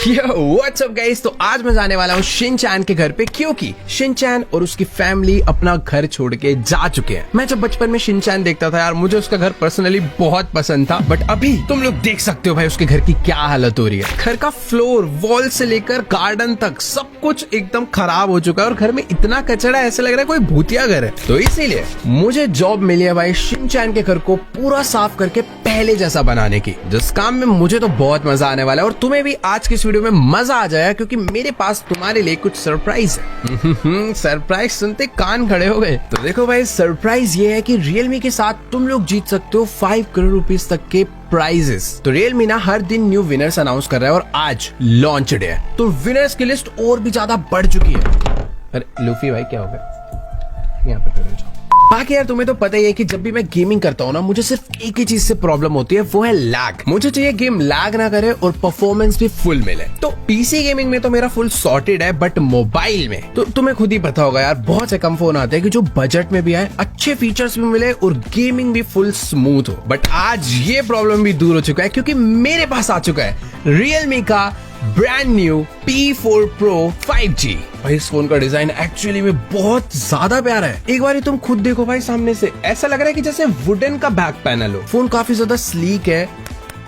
What's up guys, तो आज मैं जाने वाला हूँ शिनचैन के घर पे, क्योंकि शिनचैन और उसकी फैमिली अपना घर छोड़ के जा चुके हैं। मैं जब बचपन में शिनचैन देखता था यार, मुझे उसका घर पर्सनली बहुत पसंद था, बट अभी तुम लोग देख सकते हो भाई उसके घर की क्या हालत हो रही है। घर का फ्लोर, वॉल से लेकर गार्डन तक सब कुछ एकदम खराब हो चुका है और घर में इतना कचरा है, ऐसा लग रहा है कोई भूतिया घर है। तो इसीलिए मुझे जॉब मिली है भाई शिनचैन के घर को पूरा साफ करके पहले जैसा बनाने की, जिस काम में मुझे तो बहुत मजा आने वाला है और तुम्हें भी आज की इस वीडियो में मजा आ जाएगा, क्योंकि मेरे पास तुम्हारे लिए कुछ सरप्राइज है। सरप्राइज सुनते कान खड़े हो गए। तो देखो भाई, सरप्राइज ये है कि रियलमी के साथ तुम लोग जीत सकते हो 5 करोड़ रुपीस तक के प्राइजेस। तो रियलमी ना हर दिन न्यू विनर्स अनाउंस कर रहा है और आज लॉन्च डे है, तो विनर्स की लिस्ट और भी ज्यादा बढ़ चुकी है। अरे लूफी भाई क्या हो गया, यहाँ पे खड़े जाओ। बाकी यार तुम्हें तो पता ही है कि जब भी मैं गेमिंग करता हूँ ना, मुझे सिर्फ एक ही चीज से प्रॉब्लम होती है, वो है लैग। मुझे चाहिए गेम लैग ना करे और परफॉर्मेंस भी फुल मिले। तो पीसी गेमिंग में तो मेरा फुल सॉर्टेड है, बट मोबाइल में तो तुम्हें खुद ही पता होगा यार, बहुत से कम फोन आते हैं कि जो बजट में भी आए, अच्छे फीचर्स भी मिले और गेमिंग भी फुल स्मूथ हो। बट आज ये प्रॉब्लम भी दूर हो चुका है, क्योंकि मेरे पास आ चुका है रियलमी का brand new P4 Pro 5G। भाई इस फोन का डिजाइन एक्चुअली में बहुत ज्यादा प्यारा है। एक बार तुम खुद देखो भाई, सामने से ऐसा लग रहा है कि जैसे वुडन का बैक पैनल हो। फोन काफी ज्यादा स्लीक है,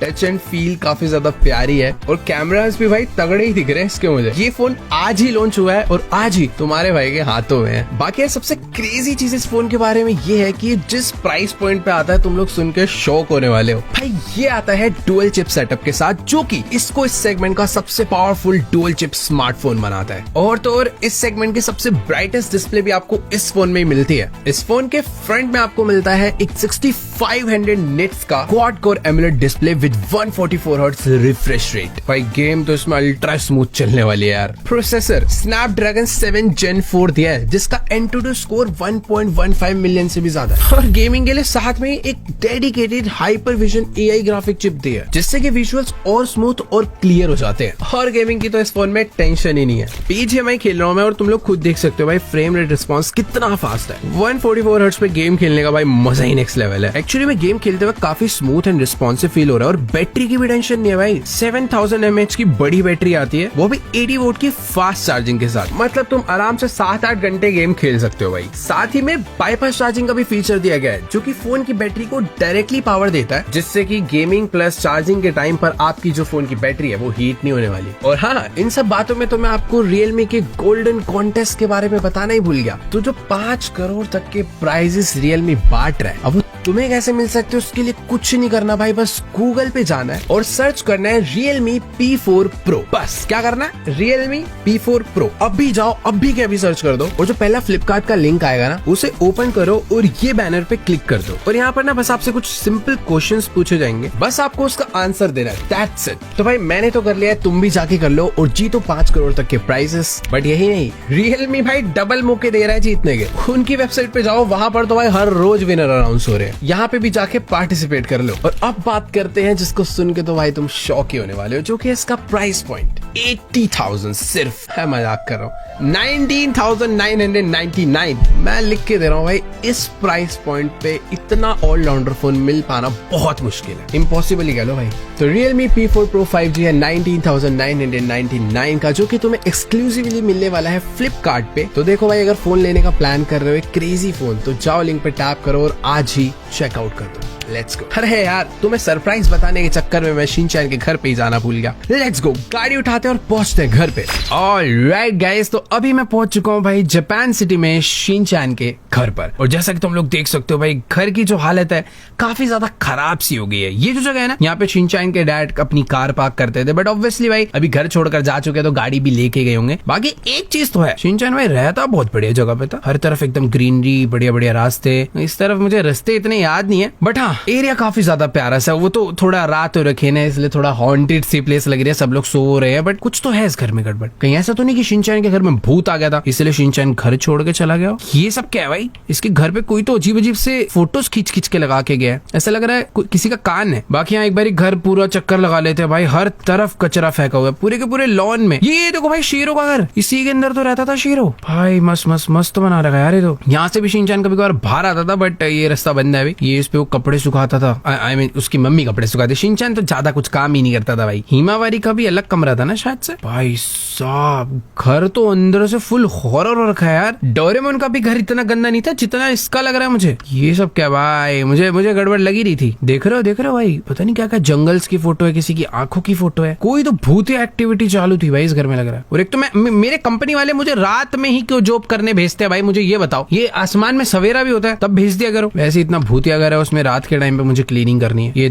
टच एंड फील काफी ज्यादा प्यारी है और कैमरास भी भाई तगड़े ही दिख रहे हैं इसके। मुझे ये फोन आज ही लॉन्च हुआ है और आज ही तुम्हारे भाई के हाथों में है। बाकी सबसे क्रेजी चीज इस फोन के बारे में ये है कि जिस प्राइस पॉइंट पे आता है, तुम लोग सुन के शॉक होने वाले हो भाई। ये आता है डुअल चिप सेटअप के साथ, जो कि इसको इस सेगमेंट का सबसे पावरफुल डुअल चिप स्मार्टफोन बनाता है। और तो और इस सेगमेंट की सबसे ब्राइटेस्ट डिस्प्ले भी आपको इस फोन में ही मिलती है। इस फोन के फ्रंट में आपको मिलता है एक 6500 निट्स का quad core AMOLED display with 144 hertz refresh rate. भाई गेम तो इसमें अल्ट्रा स्मूथ चलने वाली है यार। प्रोसेसर स्नैपड्रैगन 7 Gen 4 दिया है, जिसका Antutu स्कोर 1.15 मिलियन से भी ज्यादा है। और गेमिंग के लिए साथ में एक dedicated hyper vision AI graphic chip दी है, जिससे कि विजुअल्स और स्मूथ और क्लियर हो जाते हैं। और गेमिंग की तो इस फोन में टेंशन ही नहीं है। BGMI खेल रहा हूँ मैं और तुम लोग खुद देख सकते हो भाई, फ्रेम रेट रिस्पॉन्स कितना फास्ट है। 144 हर्ट्ज पे गेम खेलने का भाई मजा ही नेक्स्ट लेवल है। एक्चुअली में गेम खेलते वक्त काफी स्मूथ एंड रिस्पॉन्सिव फील हो रहा है और बैटरी की भी टेंशन नहीं है भाई। 7000 mAh की बड़ी बैटरी आती है, वो भी 80 वोल्ट की फास्ट चार्जिंग के साथ। मतलब तुम आराम से 7-8 घंटे गेम खेल सकते हो भाई। साथ ही में बाईपास चार्जिंग का भी फीचर दिया गया है, जो कि फोन की बैटरी को डायरेक्टली पावर देता है, जिससे कि गेमिंग प्लस चार्जिंग के टाइम पर आपकी जो फोन की बैटरी है वो हीट नहीं होने वाली। और हाँ, इन सब बातों में तो मैं आपको रियलमी के गोल्डन कॉन्टेस्ट के बारे में बताना ही भूल गया। तो जो 5 करोड़ तक के प्राइजेस रियलमी बांट रहा है, अब वो तुम्हें कैसे मिल सकते हो, उसके लिए कुछ नहीं करना भाई, बस गूगल पे जाना है और सर्च करना है Realme P4 Pro। बस क्या करना है, Realme P4 Pro। अभी जाओ, अभी के अभी सर्च कर दो और जो पहला फ्लिपकार्ट का लिंक आएगा ना, उसे ओपन करो और ये बैनर पे क्लिक कर दो। और यहाँ पर ना बस आपसे कुछ सिंपल क्वेश्चंस पूछे जाएंगे, बस आपको उसका आंसर देना है, दैट्स इट। तो भाई मैंने तो कर लिया है, तुम भी जाके कर लो और जीतो 5 करोड़ तक के प्राइजेस। बट यही नहीं, Realme भाई डबल मौके दे रहा है जीतने के। उनकी वेबसाइट पे जाओ, वहाँ पर तो भाई हर रोज विनर अनाउंस हो रहे हैं, यहाँ पे भी जाके पार्टिसिपेट कर लो। और अब बात करते हैं जिसको सुन के तो भाई तुम शॉक ही होने वाले हो, जो कि इसका प्राइस पॉइंट 80,000 सिर्फ है। मजाक कर रहा हूँ, 19,999 मैं लिख के दे रहा हूँ भाई। इस प्राइस पॉइंट पे इतना ऑलराउंडर फोन मिल पाना बहुत मुश्किल है, इम्पॉसिबल ही कह लो भाई। तो Realme P4 Pro 5G है 19,999 का, जो कि तुम्हें एक्सक्लूसिवली मिलने वाला है फ्लिपकार्ट पे। तो देखो भाई, अगर फोन लेने का प्लान कर रहे हो एक क्रेजी फोन, तो जाओ लिंक पे टैप करो और आज ही चेकआउट कर दो। Let's go. अरे यार, तुम्हें सरप्राइज बताने के चक्कर में मैं शिनचैन के घर पे ही जाना भूल गया। लेट्स गो, गाड़ी उठाते और पहुंचते हैं घर पे। ऑलराइट गाइस, तो अभी मैं पहुंच चुका हूँ भाई जापान सिटी में शिनचैन के घर पर। और जैसा कि तुम लोग देख सकते हो भाई, घर की जो हालत है काफी ज्यादा खराब सी हो गई है। ये जो जगह है ना, यहाँ पे शिनचैन के डैड अपनी कार पार्क करते थे, बट ऑब्वियसली भाई अभी घर छोड़कर जा चुके हैं तो गाड़ी भी लेके गए होंगे। बाकी एक चीज तो है, शिनचैन भाई रहता बहुत बढ़िया जगह पे था, हर तरफ एकदम ग्रीनरी, बढ़िया बढ़िया रास्ते। इस तरफ मुझे रास्ते इतने याद नहीं है, बट हाँ एरिया काफी ज्यादा प्यारा सा। वो तो थोड़ा रात हो रखी है, इसलिए थोड़ा हॉन्टेड सी प्लेस लग रही है, सब लोग सो रहे हैं, बट कुछ तो है इस घर में गड़बड़। कहीं ऐसा तो नहीं कि शिनचैन के घर में में भूत आ गया था, इसलिए शिनचैन घर छोड़ के चला गया। ये सब क्या है भाई? इसके घर पे कोई तो अजीब अजीब से फोटोज खींच खींच के लगा के गया है, ऐसा लग रहा है किसी का कान है। बाकी यहाँ एक बार घर पूरा चक्कर लगा लेते हैं भाई, हर तरफ कचरा फेंका हुआ है पूरे के पूरे लॉन में। ये देखो भाई शेरों का घर, इसी के अंदर तो रहता था शेरों भाई। मस्त मस्त मस्त बना रखा है यार ये तो। यहाँ से भी शिनचैन कभी कभार बाहर आता था, बट ये रास्ता बंद है अभी। ये इस पे वो कपड़े सुखाता था, आई मीन उसकी मम्मी कपड़े सुखाती। शिनचैन तो ज्यादा कुछ काम ही नहीं करता था भाई। हिमावारी का भी अलग कमरा था ना शायद से। भाई साहब घर तो अंदर से फुल हॉरर रखा है यार। डोरेमोन का भी घर इतना गंदा नहीं था जितना इसका लग रहा है मुझे। ये सब क्या भाई, मुझे गड़बड़ लगी रही थी। देख रहे हो भाई, पता नहीं क्या क्या जंगल्स की फोटो है, किसी की आंखों की फोटो है, कोई तो भूतिया एक्टिविटी चालू थी भाई इस घर में लग रहा है। और एक तो मेरे कंपनी वाले मुझे रात में ही क्यों जॉब करने भेजते हैं भाई, मुझे ये बताओ। ये आसमान में सवेरा भी होता है तब भेज दिया करो। वैसे इतना भूतिया घर है, उसमें रात के टाइम पे मुझे क्लीनिंग करनी है। ये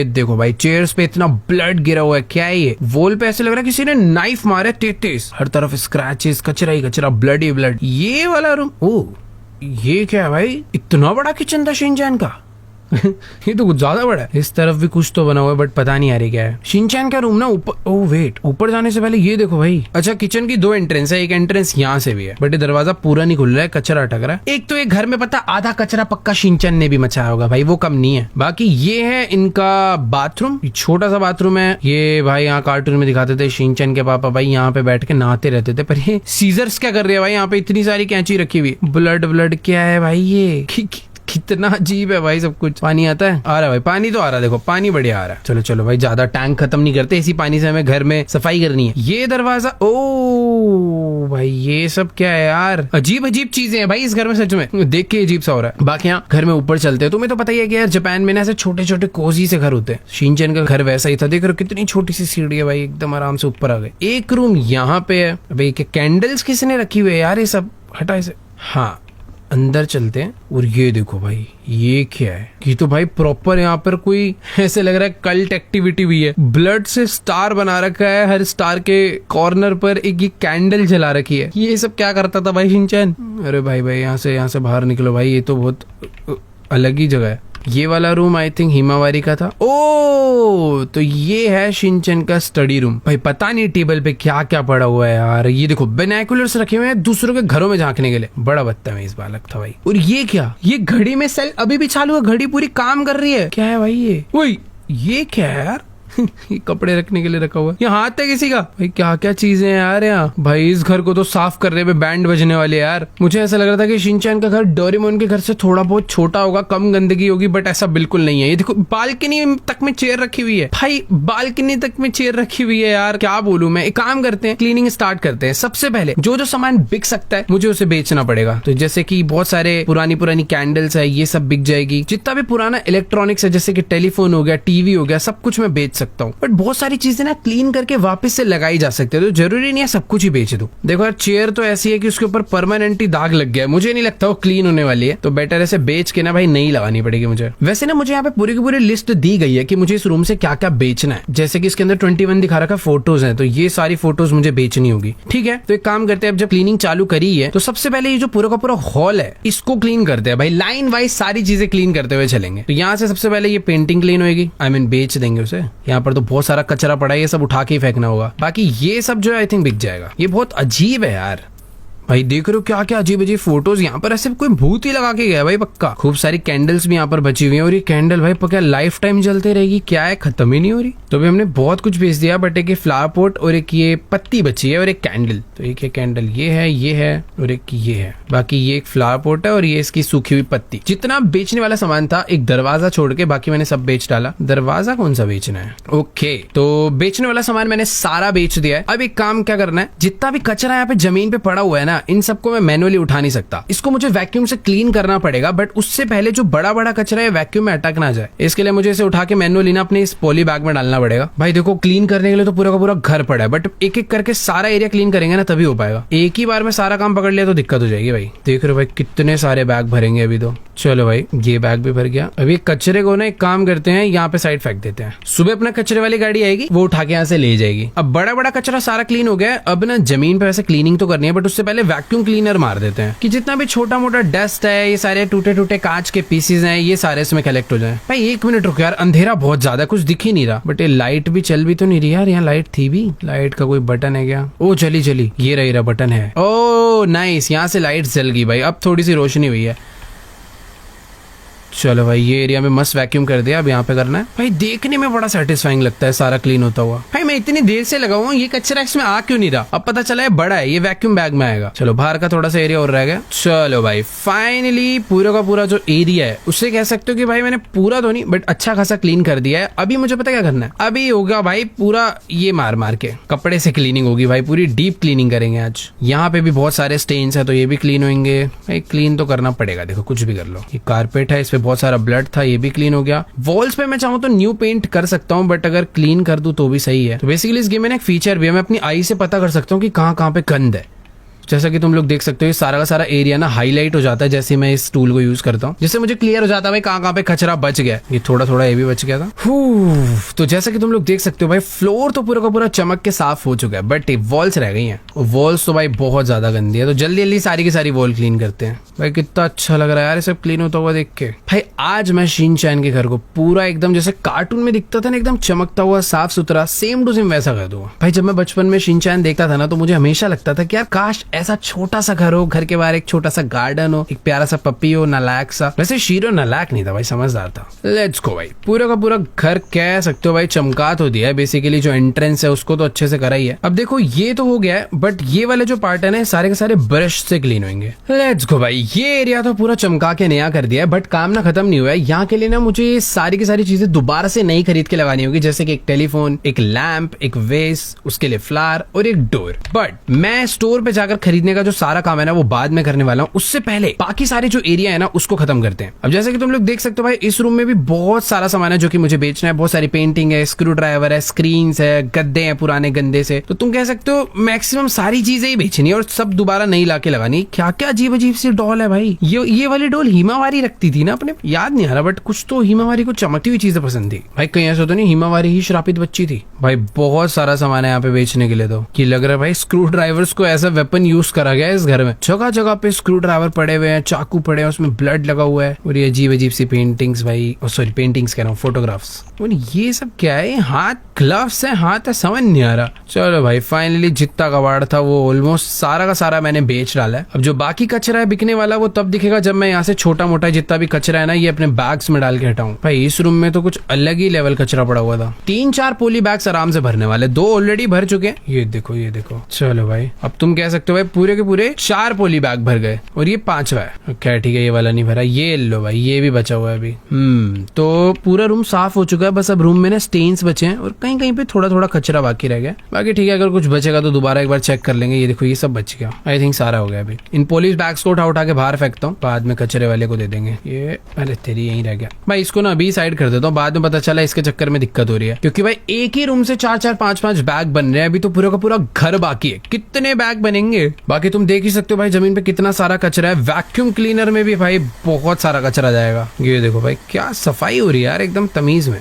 देखो भाई, चेयर्स पे इतना ब्लड गिरा हुआ है, क्या है ये? वॉल पे ऐसे लग रहा है किसी ने नाइफ मारा है तेज। हर तरफ स्क्रैचेस, कचरा ही कचरा, ब्लड ही ब्लड। ये वाला रूम, ओ ये क्या है भाई? इतना बड़ा किचन था शिनचैन का। ये तो कुछ ज्यादा बड़ा है। इस तरफ भी कुछ तो बना हुआ है, बट पता नहीं आ रही क्या है। शिनचैन का रूम ना ऊपर, ओ वेट, ऊपर जाने से पहले ये देखो भाई। अच्छा, किचन की 2 एंट्रेंस है, एक एंट्रेंस यहाँ से भी है, बट ये दरवाजा पूरा नहीं खुल रहा है, कचरा अटक रहा है। एक तो एक घर में पता आधा कचरा पक्का शिनचैन ने भी मचाया होगा भाई, वो कम नहीं है। बाकी ये है इनका बाथरूम, छोटा सा बाथरूम है ये भाई। यहाँ कार्टून में दिखाते थे शिनचैन के पापा भाई यहाँ पे बैठ के नहाते रहते थे, पर ये सीजर्स क्या कर रहे हैं भाई? यहाँ पे इतनी सारी कैंची रखी हुई, ब्लड क्या है भाई ये? कितना अजीब है भाई सब कुछ। पानी आता है, आ रहा है भाई, पानी तो आ रहा है, देखो पानी बढ़िया आ रहा है। चलो भाई, ज्यादा टैंक खत्म नहीं करते, इसी पानी से हमें घर में सफाई करनी है। ये दरवाजा, ओ भाई ये सब क्या है यार? अजीब चीजें हैं भाई इस घर में, सच में देख के अजीब सा हो रहा है। बाकी यहाँ घर में ऊपर चलते हैं, तुम्हें तो पता ही है कि यार जापान में ना ऐसे छोटे छोटे कोजी से घर होते हैं। शिनचैन का घर वैसा ही था, देख रहे हो कितनी छोटी सी सीढ़ी है भाई, एकदम आराम से ऊपर आ गए। एक रूम यहाँ पे है भाई, कैंडल्स किसने रखी हुई है यार? ये सब हटा इसे। हाँ अंदर चलते हैं। और ये देखो भाई, ये क्या है? ये तो भाई प्रॉपर यहाँ पर कोई ऐसे लग रहा है कल्ट एक्टिविटी हुई है। ब्लड से स्टार बना रखा है, हर स्टार के कॉर्नर पर एक ये कैंडल जला रखी है। ये सब क्या करता था भाई शिनचैन? अरे भाई यहाँ से बाहर निकलो भाई, ये तो बहुत अलग ही जगह है। ये वाला रूम आई थिंक हिमावारी का था। ओ तो ये है शिनचैन का स्टडी रूम। भाई पता नहीं टेबल पे क्या क्या पड़ा हुआ है यार। ये देखो बाइनोकुलर्स रखे हुए हैं दूसरों के घरों में झांकने के लिए, बड़ा बदतमीज बालक था भाई। और ये क्या? ये घड़ी में सेल अभी भी चालू है, घड़ी पूरी काम कर रही है। क्या है भाई ये? ओए ये क्या है यार? ये कपड़े रखने के लिए रखा हुआ है। यहाँ हाथ है किसी का? भाई क्या क्या चीजें हैं यार यहाँ। भाई इस घर को तो साफ करने में बैंड बजने वाले यार। मुझे ऐसा लग रहा था कि शिनचैन का घर डोरेमोन के घर से थोड़ा बहुत छोटा होगा, कम गंदगी होगी, बट ऐसा बिल्कुल नहीं है। ये देखो बालकनी तक में चेयर रखी हुई है भाई, बालकनी तक में चेयर रखी हुई है यार। क्या बोलूं मैं। एक काम करते हैं, क्लीनिंग स्टार्ट करते हैं। सबसे पहले जो सामान बिक सकता है मुझे उसे बेचना पड़ेगा। तो जैसे कि बहुत सारे पुरानी कैंडल्स है, ये सब बिक जाएगी। जितना भी पुराना इलेक्ट्रॉनिक्स है, जैसे कि टेलीफोन हो गया, टीवी हो गया, सब कुछ मैं बेच सकता हूँ। बट बहुत सारी चीजें ना क्लीन करके वापस से लगाई जा सकती है, तो जरूरी नहीं है सब कुछ ही बेच दूं। देखो यार चेयर तो ऐसी है कि उसके ऊपर परमानेंटली दाग लग गया है, मुझे नहीं लगता वो क्लीन होने वाली है, तो बेटर ऐसे बेच के ना भाई नई लगानी पड़ेगी मुझे। वैसे ना मुझे यहाँ पे पूरी की पूरी लिस्ट दी गई है कि मुझे इस रूम से क्या क्या बेचना है। जैसे कि इसके अंदर 21 दिखा रखा फोटोज है, तो ये सारी फोटोज मुझे बेचनी होगी। ठीक है, तो एक काम करते हैं, अब जब क्लीनिंग चालू करी है तो सबसे पहले ये जो पूरा का पूरा हॉल है इसको क्लीन करते हैं भाई। लाइन वाइज सारी चीजें क्लीन करते हुए चलेंगे। तो यहाँ से सबसे पहले ये पेंटिंग क्लीन होगी, आई मीन बेच देंगे उसे। यहाँ पर तो बहुत सारा कचरा पड़ा है, ये सब उठा के ही फेंकना होगा। बाकी ये सब जो है आई थिंक बिक जाएगा। ये बहुत अजीब है यार। भाई देख रहे हो क्या क्या अजीब अजीब फोटोज। यहाँ पर ऐसे कोई भूत ही लगा के गया भाई पक्का। खूब सारी कैंडल्स भी यहाँ पर बची हुई हैं, और ये कैंडल भाई पक्का लाइफ टाइम जलते रहेगी, क्या है खत्म ही नहीं हो रही। तो अभी हमने बहुत कुछ बेच दिया, बट एक फ्लावर पॉट और एक ये पत्ती बची है और एक कैंडल। तो एक कैंडल ये है और एक ये है। बाकी ये एक फ्लावर पॉट है और ये इसकी सूखी हुई पत्ती। जितना बेचने वाला सामान था, एक दरवाजा छोड़ के बाकी मैंने सब बेच डाला। दरवाजा कौन सा बेचना है? ओके, तो बेचने वाला सामान मैंने सारा बेच दिया है। अब एक काम क्या करना है, जितना भी कचरा यहाँ पे जमीन पे पड़ा हुआ है ना, इन सबको मैं मैनुअली उठा नहीं सकता। इसको मुझे वैक्यूम से क्लीन करना पड़ेगा, बट उससे पहले जो बड़ा बड़ा कचरा है वैक्यूम में अटक ना जाए, इसके लिए मुझे इसे उठा के मैनुअली ना अपने इस पॉली बैग में डालना पड़ेगा। भाई देखो क्लीन करने के लिए तो पूरा का पूरा घर पड़ा है, बट एक एक करके सारा एरिया क्लीन करेंगे ना तभी हो पाएगा। एक ही बार में सारा काम पकड़ लिया तो दिक्कत हो जाएगी भाई। देख रहे हो भाई कितने सारे बैग भरेंगे अभी तो। चलो भाई ये बैग भी भर गया। अभी कचरे को ना एक काम करते हैं, यहाँ पे साइड फेंक देते हैं। सुबह अपना कचरे वाली गाड़ी आएगी, वो उठा के यहाँ से ले जाएगी। अब बड़ा बड़ा कचरा सारा क्लीन हो गया है। अब ना जमीन पे वैसे क्लीनिंग तो करनी है, बट उससे पहले वैक्यूम क्लीनर मार देते हैं कि जितना भी छोटा मोटा डस्ट है, ये सारे टूटे टूटे कांच के पीसेज हैं, ये सारे इसमें कलेक्ट हो जाए। भाई 1 मिनट रुको यार, अंधेरा बहुत ज्यादा, कुछ दिख ही नहीं रहा। बट ये लाइट भी चल भी तो नहीं रही यार। यहाँ लाइट थी भी, लाइट का कोई बटन है क्या? ओ चली चली, ये रही बटन है। ओ नाइस, यहाँ से लाइट जल गई भाई, अब थोड़ी सी रोशनी हुई है। चलो भाई ये एरिया में मस्त वैक्यूम कर दिया। अब यहाँ पे करना है भाई, देखने में बड़ा सेटिस्फाइंग लगता है सारा क्लीन होता हुआ। भाई मैं इतनी देर से लगा हुआ हूँ, ये कचरा इसमें आ क्यों नहीं रहा? अब पता चला है बड़ा है, ये वैक्यूम बैग में आएगा। चलो बाहर का थोड़ा सा एरिया और रह गया। चलो भाई फाइनली पूरा का पूरा जो एरिया है, उससे कह सकते हो कि भाई मैंने पूरा तो नहीं बट अच्छा खासा क्लीन कर दिया है। अभी मुझे पता क्या करना है, अभी होगा भाई पूरा ये मार मार के कपड़े से क्लीनिंग होगी भाई, पूरी डीप क्लीनिंग करेंगे आज। यहाँ पे भी बहुत सारे स्टेन्स है, तो ये भी क्लीन होंगे भाई। क्लीन तो करना पड़ेगा, देखो कुछ भी कर लो। ये कारपेट है, इस पे बहुत सारा ब्लड था, ये भी क्लीन हो गया। वॉल्स पे मैं चाहूँ तो न्यू पेंट कर सकता हूँ, बट अगर क्लीन कर दूं तो भी सही है। तो बेसिकली इस गेम में एक फीचर भी है, मैं अपनी आई से पता कर सकता हूँ कि कहाँ पे गंद है। जैसा कि तुम लोग देख सकते हो, ये सारा का सारा एरिया ना हाईलाइट हो जाता है जैसे मैं इस टूल को यूज करता हूँ, जिससे मुझे क्लियर हो जाता है भाई कहाँ पे कचरा बच गया। ये थोड़ा थोड़ा ये भी बच गया था। तो जैसा कि तुम लोग देख सकते हो भाई, फ्लोर तो पूरा का पूरा चमक के साफ हो चुका है, बट वॉल्स रह गई हैं। वॉल्स तो भाई बहुत ज्यादा गंदी है, तो जल्दी जल्दी सारी की सारी वॉल क्लीन करते हैं। भाई कितना अच्छा लग रहा है यार ये सब क्लीन होता हुआ देख के। भाई आज मैं शिनचैन के घर को पूरा एकदम जैसे कार्टून में दिखता था ना, एकदम चमकता हुआ साफ सुथरा, सेम टू सेम वैसा कर दूंगा। भाई जब मैं बचपन में शिनचैन देखता था ना, तो मुझे हमेशा लगता था कि यार काश ऐसा छोटा सा घर हो, घर के बाहर एक छोटा सा गार्डन हो, एक प्यारा सा पपी हो, नालायक सा। वैसे शीरो नालायक नहीं था भाई, समझदार था। लेट्स गो भाई, पूरा का पूरा घर कह सकते हो भाई चमका तो दिया है। बेसिकली जो एंट्रेंस है उसको तो अच्छे से करा ही है। अब देखो ये तो हो गया है, बट ये वाले जो पार्ट है ना, सारे के सारे ब्रश से क्लीन होंगे। लेट्स गो भाई, ये एरिया तो पूरा चमका के नया कर दिया है, बट काम ना खत्म नहीं हुआ है। यहाँ के लिए ना मुझे सारी की सारी चीजें दोबारा से नई खरीद के लगानी होगी, जैसे कि एक टेलीफोन, एक लैंप, एक वेस, उसके लिए फ्लावर और एक डोर। बट मैं स्टोर पे जाकर खरीदने का जो सारा काम है ना, वो बाद में करने वाला हूँ। उससे पहले बाकी सारे जो एरिया है ना, उसको खत्म करते हैं। अब जैसे कि तुम लोग देख सकते हो भाई, इस रूम में भी बहुत सारा सामान है जो कि मुझे बेचना है। बहुत सारी पेंटिंग है, स्क्रू ड्राइवर है, स्क्रीन्स है, गद्दे हैं पुराने गंदे से। तो तुम कह सकते हो मैक्सिमम सारी चीजें ही बेचनी है और सब दोबारा नई लाके लगानी। क्या क्या अजीब अजीब सी डॉल है भाई। ये वाली डॉल हिमावारी रखती थी ना अपने, याद नहीं आ रहा, बट कुछ तो हिमावारी को चमकती हुई चीजें पसंद थी भाई। कहीं ऐसा तो नहीं हिमावारी ही श्रापित बच्ची थी? भाई बहुत सारा सामान है यहाँ पे बेचने के लिए। तो ये लग रहा है भाई स्क्रू ड्राइवर्स को ऐसा वेपन यूज करा गया है इस घर में। जगह जगह पे स्क्रू ड्राइवर पड़े हुए हैं, चाकू पड़े हैं, उसमें ब्लड लगा हुआ है और ये अजीब अजीब सी पेंटिंग्स भाई, सॉरी पेंटिंग्स कह रहा हूँ, फोटोग्राफ्स। और ये सब क्या है? हाथ ग्लव्स है, हाथ है, समझ नहीं आ रहा। चलो भाई फाइनली जितना कबाड़ था वो ऑलमोस्ट सारा का सारा मैंने बेच डाला है। अब जो बाकी कचरा है बिकने वाला, वो तब दिखेगा जब मैं यहाँ से छोटा मोटा जितना भी कचरा है ना, ये अपने बैग्स में डाल के हटाऊं। भाई इस रूम में तो कुछ अलग ही लेवल कचरा पड़ा हुआ था। 3-4 पोली बैग्स आराम से भरने वाले, 2 ऑलरेडी भर चुके हैं। ये देखो ये देखो। चलो भाई अब तुम कह सकते हो भाई पूरे के पूरे 4 पोली बैग भर गए और ये 5वां है। क्या ठीक है, ये वाला नहीं भरा, ये लो भाई, ये भी बचा हुआ है अभी। तो पूरा रूम साफ हो चुका है। बस अब रूम में ना स्टेन्स बचे हैं और कहीं कहीं पे थोड़ा थोड़ा कचरा बाकी रह गया। बाकी ठीक है, अगर कुछ बचेगा तो दोबारा एक बार चेक कर लेंगे। ये देखो ये सब बच गया, आई थिंक सारा हो गया अभी। इन पुलिस बैग्स को उठा के बाहर फेंकता हूँ, बाद में कचरे वाले को दे देंगे। ये अरे तेरी यहीं रह गया भाई, इसको ना अभी साइड कर देता हूँ, बाद में पता चला इसके चक्कर में दिक्कत हो रही है। क्योंकि भाई एक ही रूम से 4-4, 5-5 बैग बन रहे हैं। अभी तो पूरा का पूरा घर बाकी है, कितने बैग बनेंगे? बाकी तुम देख ही सकते हो भाई जमीन पे कितना सारा कचरा है। वैक्यूम क्लीनर में भी भाई बहुत सारा कचरा जाएगा। ये देखो भाई क्या सफाई हो रही है यार, एकदम तमीज में।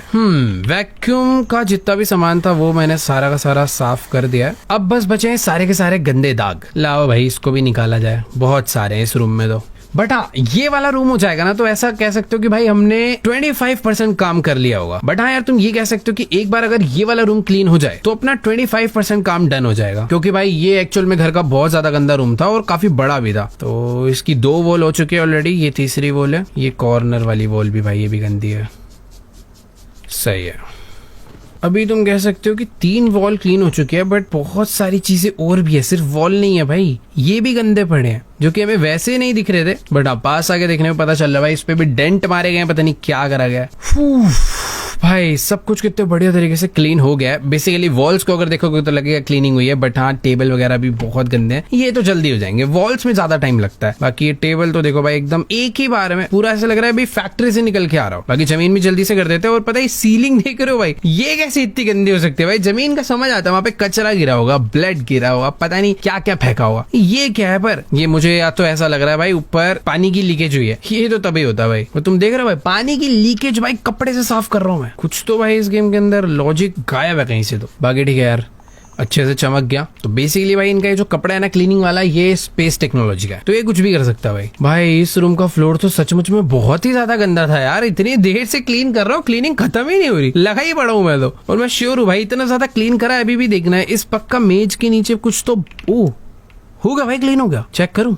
वैक्यूम का जितना भी सामान था वो मैंने सारा का सारा साफ कर दिया है। अब बस बचे हैं सारे के सारे गंदे दाग। लाओ भाई इसको भी निकाला जाए, बहुत सारे हैं इस रूम में तो। बट हाँ, ये वाला रूम हो जाएगा ना, तो ऐसा कह सकते हो कि भाई हमने 25% काम कर लिया होगा। बट हाँ यार, तुम ये कह सकते हो कि एक बार अगर ये वाला रूम क्लीन हो जाए तो अपना 25% काम डन हो जाएगा। क्योंकि भाई ये एक्चुअल में घर का बहुत ज्यादा गंदा रूम था और काफी बड़ा भी था। तो इसकी 2 वॉल हो चुकी है ऑलरेडी, ये तीसरी वॉल है। ये कॉर्नर वाली वॉल भी भाई ये भी गंदी है। सही है, अभी तुम कह सकते हो कि 3 वॉल क्लीन हो चुके हैं, बट बहुत सारी चीजें और भी है, सिर्फ वॉल नहीं है भाई। ये भी गंदे पड़े हैं जो कि हमें वैसे नहीं दिख रहे थे, बट अब पास आके देखने में पता चल रहा है भाई इस पे भी डेंट मारे गए हैं, पता नहीं क्या करा गया है। भाई सब कुछ कितने बढ़िया तरीके से क्लीन हो गया है। बेसिकली वॉल्स को अगर देखोगे तो लगेगा क्लीनिंग हुई है, बट हाँ टेबल वगैरह भी बहुत गंदे हैं, ये तो जल्दी हो जाएंगे। वॉल्स में ज्यादा टाइम लगता है, बाकी ये टेबल तो देखो भाई एकदम एक ही बार में पूरा ऐसा लग रहा है भाई फैक्ट्री से निकल के आ रहा हो। बाकी जमीन भी जल्दी से कर देते हैं। और पता है सीलिंग देख रहे हो भाई, ये कैसे इतनी गंदी हो सकती है भाई। जमीन का समझ आता है, वहाँ पे कचरा गिरा होगा, ब्लड गिरा होगा, पता नहीं क्या क्या फेंका होगा। ये क्या है, पर ये मुझे या तो ऐसा लग रहा है भाई ऊपर पानी की लीकेज हुई है, ये तो तभी होता है भाई। वो तुम देख रहे हो भाई पानी की लीकेज भाई, कपड़े से साफ कर रहा हूँ मैं। कुछ तो भाई इस गेम के अंदर लॉजिक गायब है कहीं से। तो बाकी ठीक है यार, अच्छे से चमक गया। तो बेसिकली भाई इनका ये जो कपड़ा है ना क्लीनिंग वाला, ये स्पेस टेक्नोलॉजी का है, तो ये कुछ भी कर सकता है भाई। भाई इस रूम का फ्लोर तो सचमुच में बहुत ही ज्यादा गंदा था यार। इतनी देर से क्लीन कर रहा हूँ, क्लीनिंग खत्म ही नहीं हो रही, लगा ही पड़ा हूँ मैं तो। और मैं श्योर हूँ भाई इतना ज्यादा क्लीन करा है, अभी भी देखना है इस पक्का मेज के नीचे कुछ तो होगा भाई। क्लीन हो गया, चेक करूँ।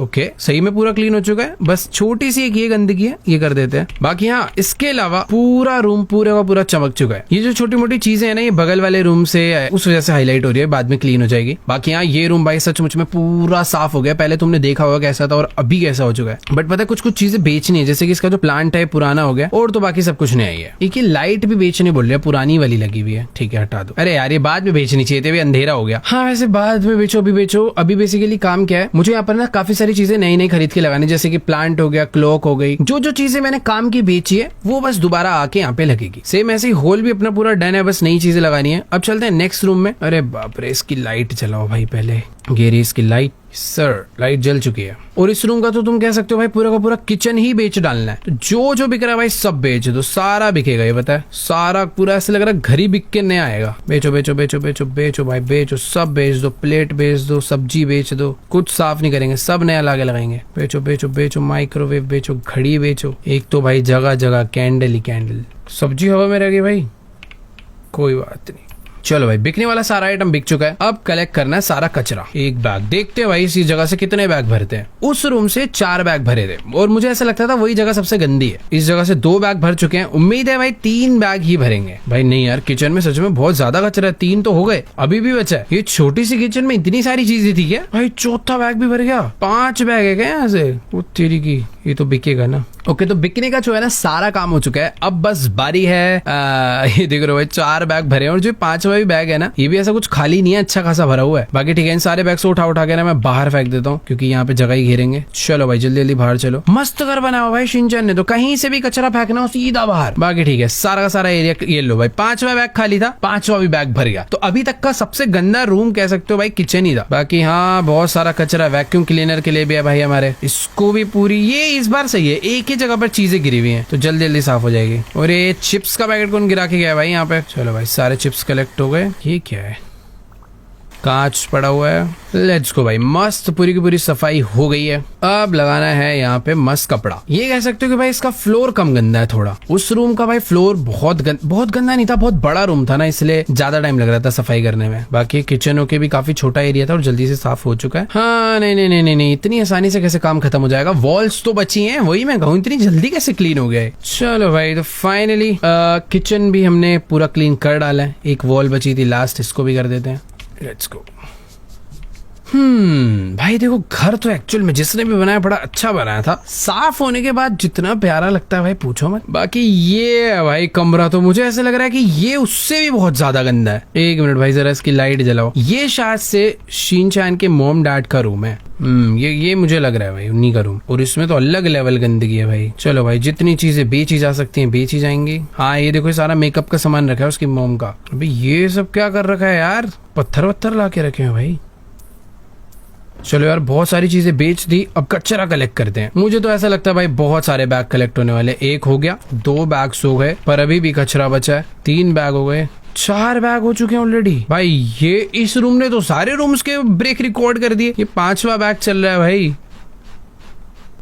ओके सही में पूरा क्लीन हो चुका है, बस छोटी सी एक ये गंदगी है, ये कर देते हैं। बाकी हाँ इसके अलावा पूरा रूम पूरा का पूरा चमक चुका है। ये जो छोटी मोटी चीजें है ना, ये बगल वाले रूम से उस वजह से हाईलाइट हो रही है, बाद में क्लीन हो जाएगी। बाकी हाँ ये रूम भाई सचमुच में पूरा साफ हो गया। पहले तुमने देखा होगा कैसा था और अभी कैसा हो चुका है। बट पता है कुछ चीजें बेचनी है, जैसे कि इसका जो प्लांट है पुराना हो गया, और तो बाकी सब कुछ नहीं आई है। एक लाइट भी बेचने बोल रहे हैं, पुरानी वाली लगी हुई है, ठीक है हटा दो। अरे यार ये बाद में बेचनी चाहिए थी, अभी अंधेरा हो गया। हाँ वैसे बाद में बेचो, अभी बेचो। अभी बेसिकली काम क्या है, मुझे यहाँ पर ना काफी सारी चीजें नई नई खरीद के लगाने, जैसे कि प्लांट हो गया, क्लॉक हो गई। जो चीजें मैंने काम की बेची है वो बस दोबारा आके यहाँ पे लगेगी। सेम ऐसे ही होल भी अपना पूरा डन है, बस नई चीजें लगानी है। अब चलते हैं नेक्स्ट रूम में। अरे बाप रे, इसकी लाइट जलाओ भाई पहले। ये रही इसकी लाइट, सर लाइट जल चुकी है। और इस रूम का तो तुम कह सकते हो भाई पूरा का पूरा किचन ही बेच डालना है। तो जो बिक रहा है भाई सब बेच दो, सारा बिकेगा। ये पता है सारा पूरा ऐसे लग रहा है घर ही बिक के नया आएगा। बेचो बेचो बेचो बेचो बेचो भाई बेचो, सब बेच दो। प्लेट बेच दो, सब्जी बेच दो, कुछ साफ नहीं करेंगे, सब नया लाके लगाएंगे। बेचो बेचो बेचो, माइक्रोवेव बेचो, घड़ी बेचो। एक तो भाई जगह जगह कैंडल ही कैंडल। सब्जी हवा में रह गई भाई, कोई बात नहीं। चलो भाई बिकने वाला सारा आइटम बिक चुका है। अब कलेक्ट करना है सारा कचरा। एक बैग देखते हैं भाई इसी जगह से कितने बैग भरते हैं। उस रूम से 4 बैग भरे थे और मुझे ऐसा लगता था वही जगह सबसे गंदी है। इस जगह से 2 बैग भर चुके हैं, उम्मीद है भाई 3 बैग ही भरेंगे। भाई नहीं यार, किचन में सच में बहुत ज्यादा कचरा है। 3 तो हो गए, अभी भी बचा है। ये छोटी सी किचन में इतनी सारी चीजें थी क्या भाई? 4था बैग भी भर गया। 5 बैग है क्या यहाँ से? वो तेरी की, ये तो बिकेगा ना। ओके तो बिकने का जो है ना सारा काम हो चुका है। अब बस बारी है ये देख रहे हो भाई 4 बैग भरे हैं और जो 5वां भी बैग है ना, ये भी ऐसा कुछ खाली नहीं है, अच्छा खासा भरा हुआ है। बाकी ठीक है, इन सारे बैग से उठा के ना मैं बाहर फेंक देता हूँ, क्योंकि यहाँ पे जगह ही घेरेंगे। चलो भाई जल्दी जल्दी बाहर चलो। मस्त घर बना हुआ भाई शिनचैन ने, तो कहीं से भी कचरा फेंकना हो सीधा बाहर। बाकी ठीक है, सारा का सारा एरिया ये लो भाई। 5वां बैग खाली था, 5वां भी बैग भर गया। तो अभी तक का सबसे गंदा रूम कह सकते हो भाई किचन ही था। बाकी हाँ बहुत सारा कचरा वैक्यूम क्लीनर के लिए भी है भाई हमारे, इसको भी पूरी, ये इस बार सही है, एक ही जगह पर चीजें गिरी हुई हैं, तो जल्दी जल्दी साफ हो जाएगी। और ये चिप्स का पैकेट कौन गिरा के गया भाई यहाँ पे? चलो भाई सारे चिप्स कलेक्ट हो गए। ये क्या है? कांच पड़ा हुआ है। लेट्स गो भाई, मस्त पूरी की पूरी सफाई हो गई है। अब लगाना है यहाँ पे मस्त कपड़ा। ये कह सकते हो कि भाई इसका फ्लोर कम गंदा है थोड़ा। उस रूम का भाई फ्लोर बहुत गंदा नहीं था, बहुत बड़ा रूम था ना, इसलिए ज्यादा टाइम लग रहा था सफाई करने में। बाकी किचन होके भी काफी छोटा एरिया था और जल्दी से साफ हो चुका है। हाँ नहीं, इतनी आसानी से कैसे काम खत्म हो जाएगा? वॉल्स तो बची है, वही मैं कहूँ, इतनी जल्दी कैसे क्लीन हो गया है? चलो भाई तो फाइनली किचन भी हमने पूरा क्लीन कर डाला है। एक वॉल बची थी लास्ट, इसको भी कर देते हैं। Let's go. भाई देखो घर तो एक्चुअल में जिसने भी बनाया बड़ा अच्छा बनाया था। साफ होने के बाद जितना प्यारा लगता है भाई पूछो मत। बाकी ये भाई कमरा तो मुझे ऐसा लग रहा है कि ये उससे भी बहुत ज्यादा गंदा है। 1 मिनट भाई जरा इसकी लाइट जलाओ। ये शायद से शिनचैन के मॉम डैड का रूम है। ये मुझे लग रहा है भाई उन्हीं का रूम, और इसमें तो अलग लेवल गंदगी है भाई। चलो भाई जितनी चीजें बेची जा सकती हैं बेची जाएंगी। हाँ ये देखो सारा मेकअप का सामान रखा है उसकी मॉम का। अभी ये सब क्या कर रखा है यार? पत्थर ला के रखे हैं भाई। चलो यार बहुत सारी चीजें बेच दी, अब कचरा कलेक्ट करते हैं। मुझे तो ऐसा लगता है भाई बहुत सारे बैग कलेक्ट होने वाले। 1 हो गया, 2 बैग्स हो गए, पर अभी भी कचरा बचा है। 3 बैग हो गए, 4 बैग हो चुके हैं ऑलरेडी। भाई ये इस रूम ने तो सारे रूम्स के ब्रेक रिकॉर्ड कर दिए। ये 5वां बैग चल रहा है भाई।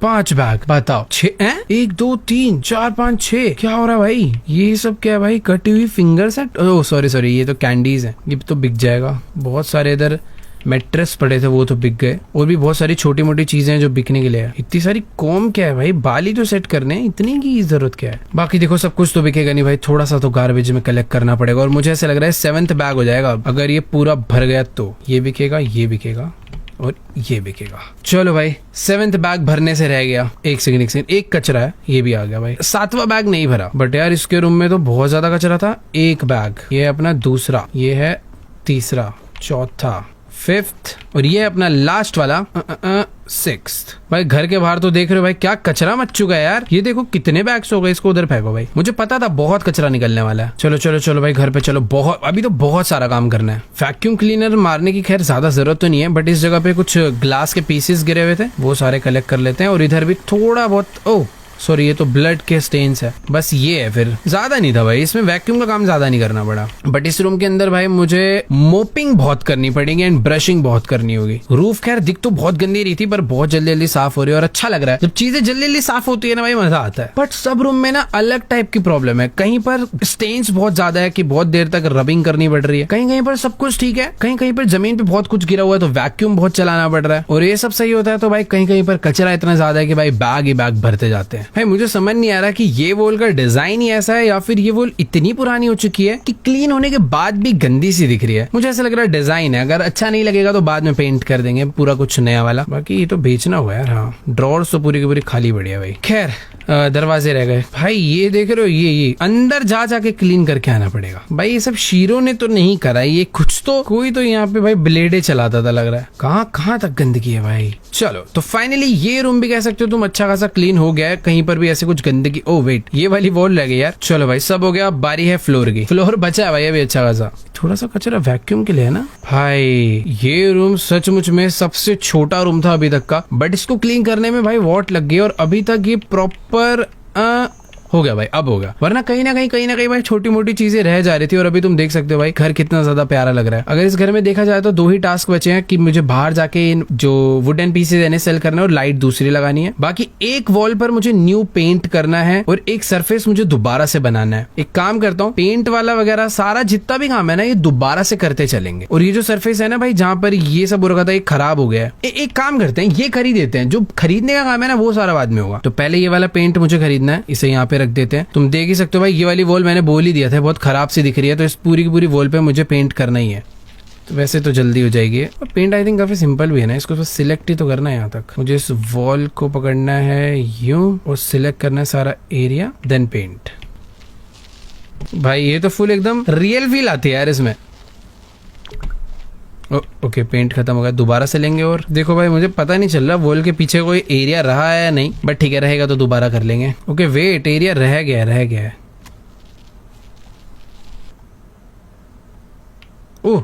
5 बैग, बताओ 6 हैं? 1 2 3 4 5 6, क्या हो रहा है भाई? ये सब क्या है भाई? कटी हुई फिंगर सेट, ओह सॉरी ये तो कैंडीज है, ये तो बिक जाएगा। बहुत सारे इधर मैट्रेस पड़े थे, वो तो बिक गए। और भी बहुत सारी छोटी मोटी चीजें हैं जो बिकने के लिए है। इतनी सारी कॉम क्या है भाई? बाली तो सेट करने हैं, इतनी की जरूरत क्या है? बाकी देखो सब कुछ तो बिकेगा नहीं भाई, थोड़ा सा तो गार्बेज में कलेक्ट करना पड़ेगा। और मुझे ऐसा लग रहा है 7th बैग हो जाएगा अगर ये पूरा भर गया तो। ये बिकेगा, ये बिकेगा, और ये बिकेगा। चलो भाई 7th बैग भरने से रह गया। एक सेकंड एक कचरा है, ये भी आ गया भाई। 7वां बैग नहीं भरा, बट यार इसके रूम में तो बहुत ज्यादा कचरा था। एक बैग, ये है अपना दूसरा, ये है तीसरा, चौथा, 5th और ये अपना लास्ट वाला 6th। भाई घर के बाहर तो देख रहे हो भाई क्या कचरा मच चुका है यार। ये देखो कितने बैग्स हो गए, इसको उधर फेंको भाई। मुझे पता था बहुत कचरा निकलने वाला है। चलो चलो चलो भाई घर पे चलो, बहुत अभी तो बहुत सारा काम करना है। वैक्यूम क्लीनर मारने की खैर ज्यादा जरूरत तो नहीं है, बट इस जगह पे कुछ ग्लास के पीसेस गिरे हुए थे, वो सारे कलेक्ट कर लेते हैं। और इधर भी थोड़ा बहुत, ओह सॉरी ये तो ब्लड के स्टेन्स है, बस ये है, फिर ज्यादा नहीं था भाई। इसमें वैक्यूम का काम ज्यादा नहीं करना पड़ा। बट इस रूम के अंदर भाई मुझे मोपिंग बहुत करनी पड़ेगी एंड ब्रशिंग बहुत करनी होगी। रूफ खैर दिख तो बहुत गंदी रही थी, पर बहुत जल्दी जल्दी साफ हो रही है और अच्छा लग रहा है। जब चीजें जल्दी जल्दी साफ होती है ना भाई, मजा आता है। बट सब रूम में ना अलग टाइप की प्रॉब्लम है। कहीं पर स्टेन्स बहुत ज्यादा है कि बहुत देर तक रबिंग करनी पड़ रही है, कहीं कहीं पर सब कुछ ठीक है, कहीं कहीं पर जमीन पे बहुत कुछ गिरा हुआ है तो वैक्यूम बहुत चलाना पड़ रहा है। और ये सब सही होता है तो भाई कहीं कहीं पर कचरा इतना ज्यादा है कि भाई बैग ही बैग भरते जाते हैं। भाई मुझे समझ नहीं आ रहा कि ये वॉल का डिजाइन ही ऐसा है या फिर ये वॉल इतनी पुरानी हो चुकी है कि क्लीन होने के बाद भी गंदी सी दिख रही है। मुझे ऐसा लग रहा है डिजाइन है, अगर अच्छा नहीं लगेगा तो बाद में पेंट कर देंगे पूरा कुछ नया वाला। बाकी ये तो बेचना हुआ यार। हाँ ड्रॉर्स तो पूरी की पूरी खाली पड़ी है भाई। खैर दरवाजे रह गए भाई। ये देख रहे हो, ये अंदर जा जाके क्लीन करके आना पड़ेगा भाई। ये सब शीरों ने तो नहीं करा, ये कुछ तो कोई तो यहाँ पे भाई ब्लेडे चलाता था लग रहा है। कहाँ तक गंदगी है भाई। चलो तो फाइनली ये रूम भी कह सकते हो तुम अच्छा खासा क्लीन हो गया है, कहीं पर भी ऐसे कुछ गंदगी। ओ वेट, ये वाली वॉल लग गई यार। चलो भाई सब हो गया, बारी है फ्लोर की। फ्लोर बचा है भाई अभी अच्छा खासा। थोड़ा सा कचरा वैक्यूम के लिए है ना भाई। ये रूम सचमुच में सबसे छोटा रूम था अभी तक का, बट इसको क्लीन करने में भाई वॉट लग गई और अभी तक ये प्रॉपर हो गया भाई। अब हो गया, वरना कहीं ना कहीं भाई छोटी मोटी चीजें रह जा रही थी। और अभी तुम देख सकते हो भाई घर कितना ज्यादा प्यारा लग रहा है। अगर इस घर में देखा जाए तो 2 ही टास्क बचे हैं कि मुझे बाहर जाके जो वुडन पीसेज है सेल करना है और लाइट दूसरी लगानी है। बाकी एक वॉल पर मुझे न्यू पेंट करना है और एक सरफेस मुझे दोबारा से बनाना है। एक काम करता हूँ, पेंट वाला वगैरह सारा जितना भी काम है ना ये दोबारा से करते चलेंगे। और ये जो सरफेस है ना भाई जहाँ पर ये सब हो रखा था, ये खराब हो गया है। एक काम करते हैं, ये खरीद देते हैं। जो खरीदने का काम है ना वो सारा बाद में होगा। तो पहले ये वाला पेंट मुझे खरीदना है, इसे यहाँ पे रख देते हैं। तुम देख ही सकते हो भाई ये वाली वॉल मैंने बोल ही दिया था बहुत खराब सी दिख रही है, तो इस पूरी की पूरी वॉल पे मुझे पेंट करना ही है। तो वैसे तो जल्दी हो जाएगी और पेंट आई थिंक काफी सिंपल भी है ना, इसको बस सिलेक्ट ही तो करना है। यहाँ तक मुझे इस वॉल को पकड़ना है यूं और सिलेक्ट करना है सारा एरिया, देन पेंट। भाई ये तो फुल एकदम रियल फील आती है यार इसमें। ओके पेंट खत्म हो गया, दोबारा से लेंगे। और देखो भाई मुझे पता नहीं चल रहा वॉल के पीछे कोई एरिया रहा है या नहीं, बट ठीक है रहेगा तो दोबारा कर लेंगे। ओके वेट, एरिया रह गया है। ओह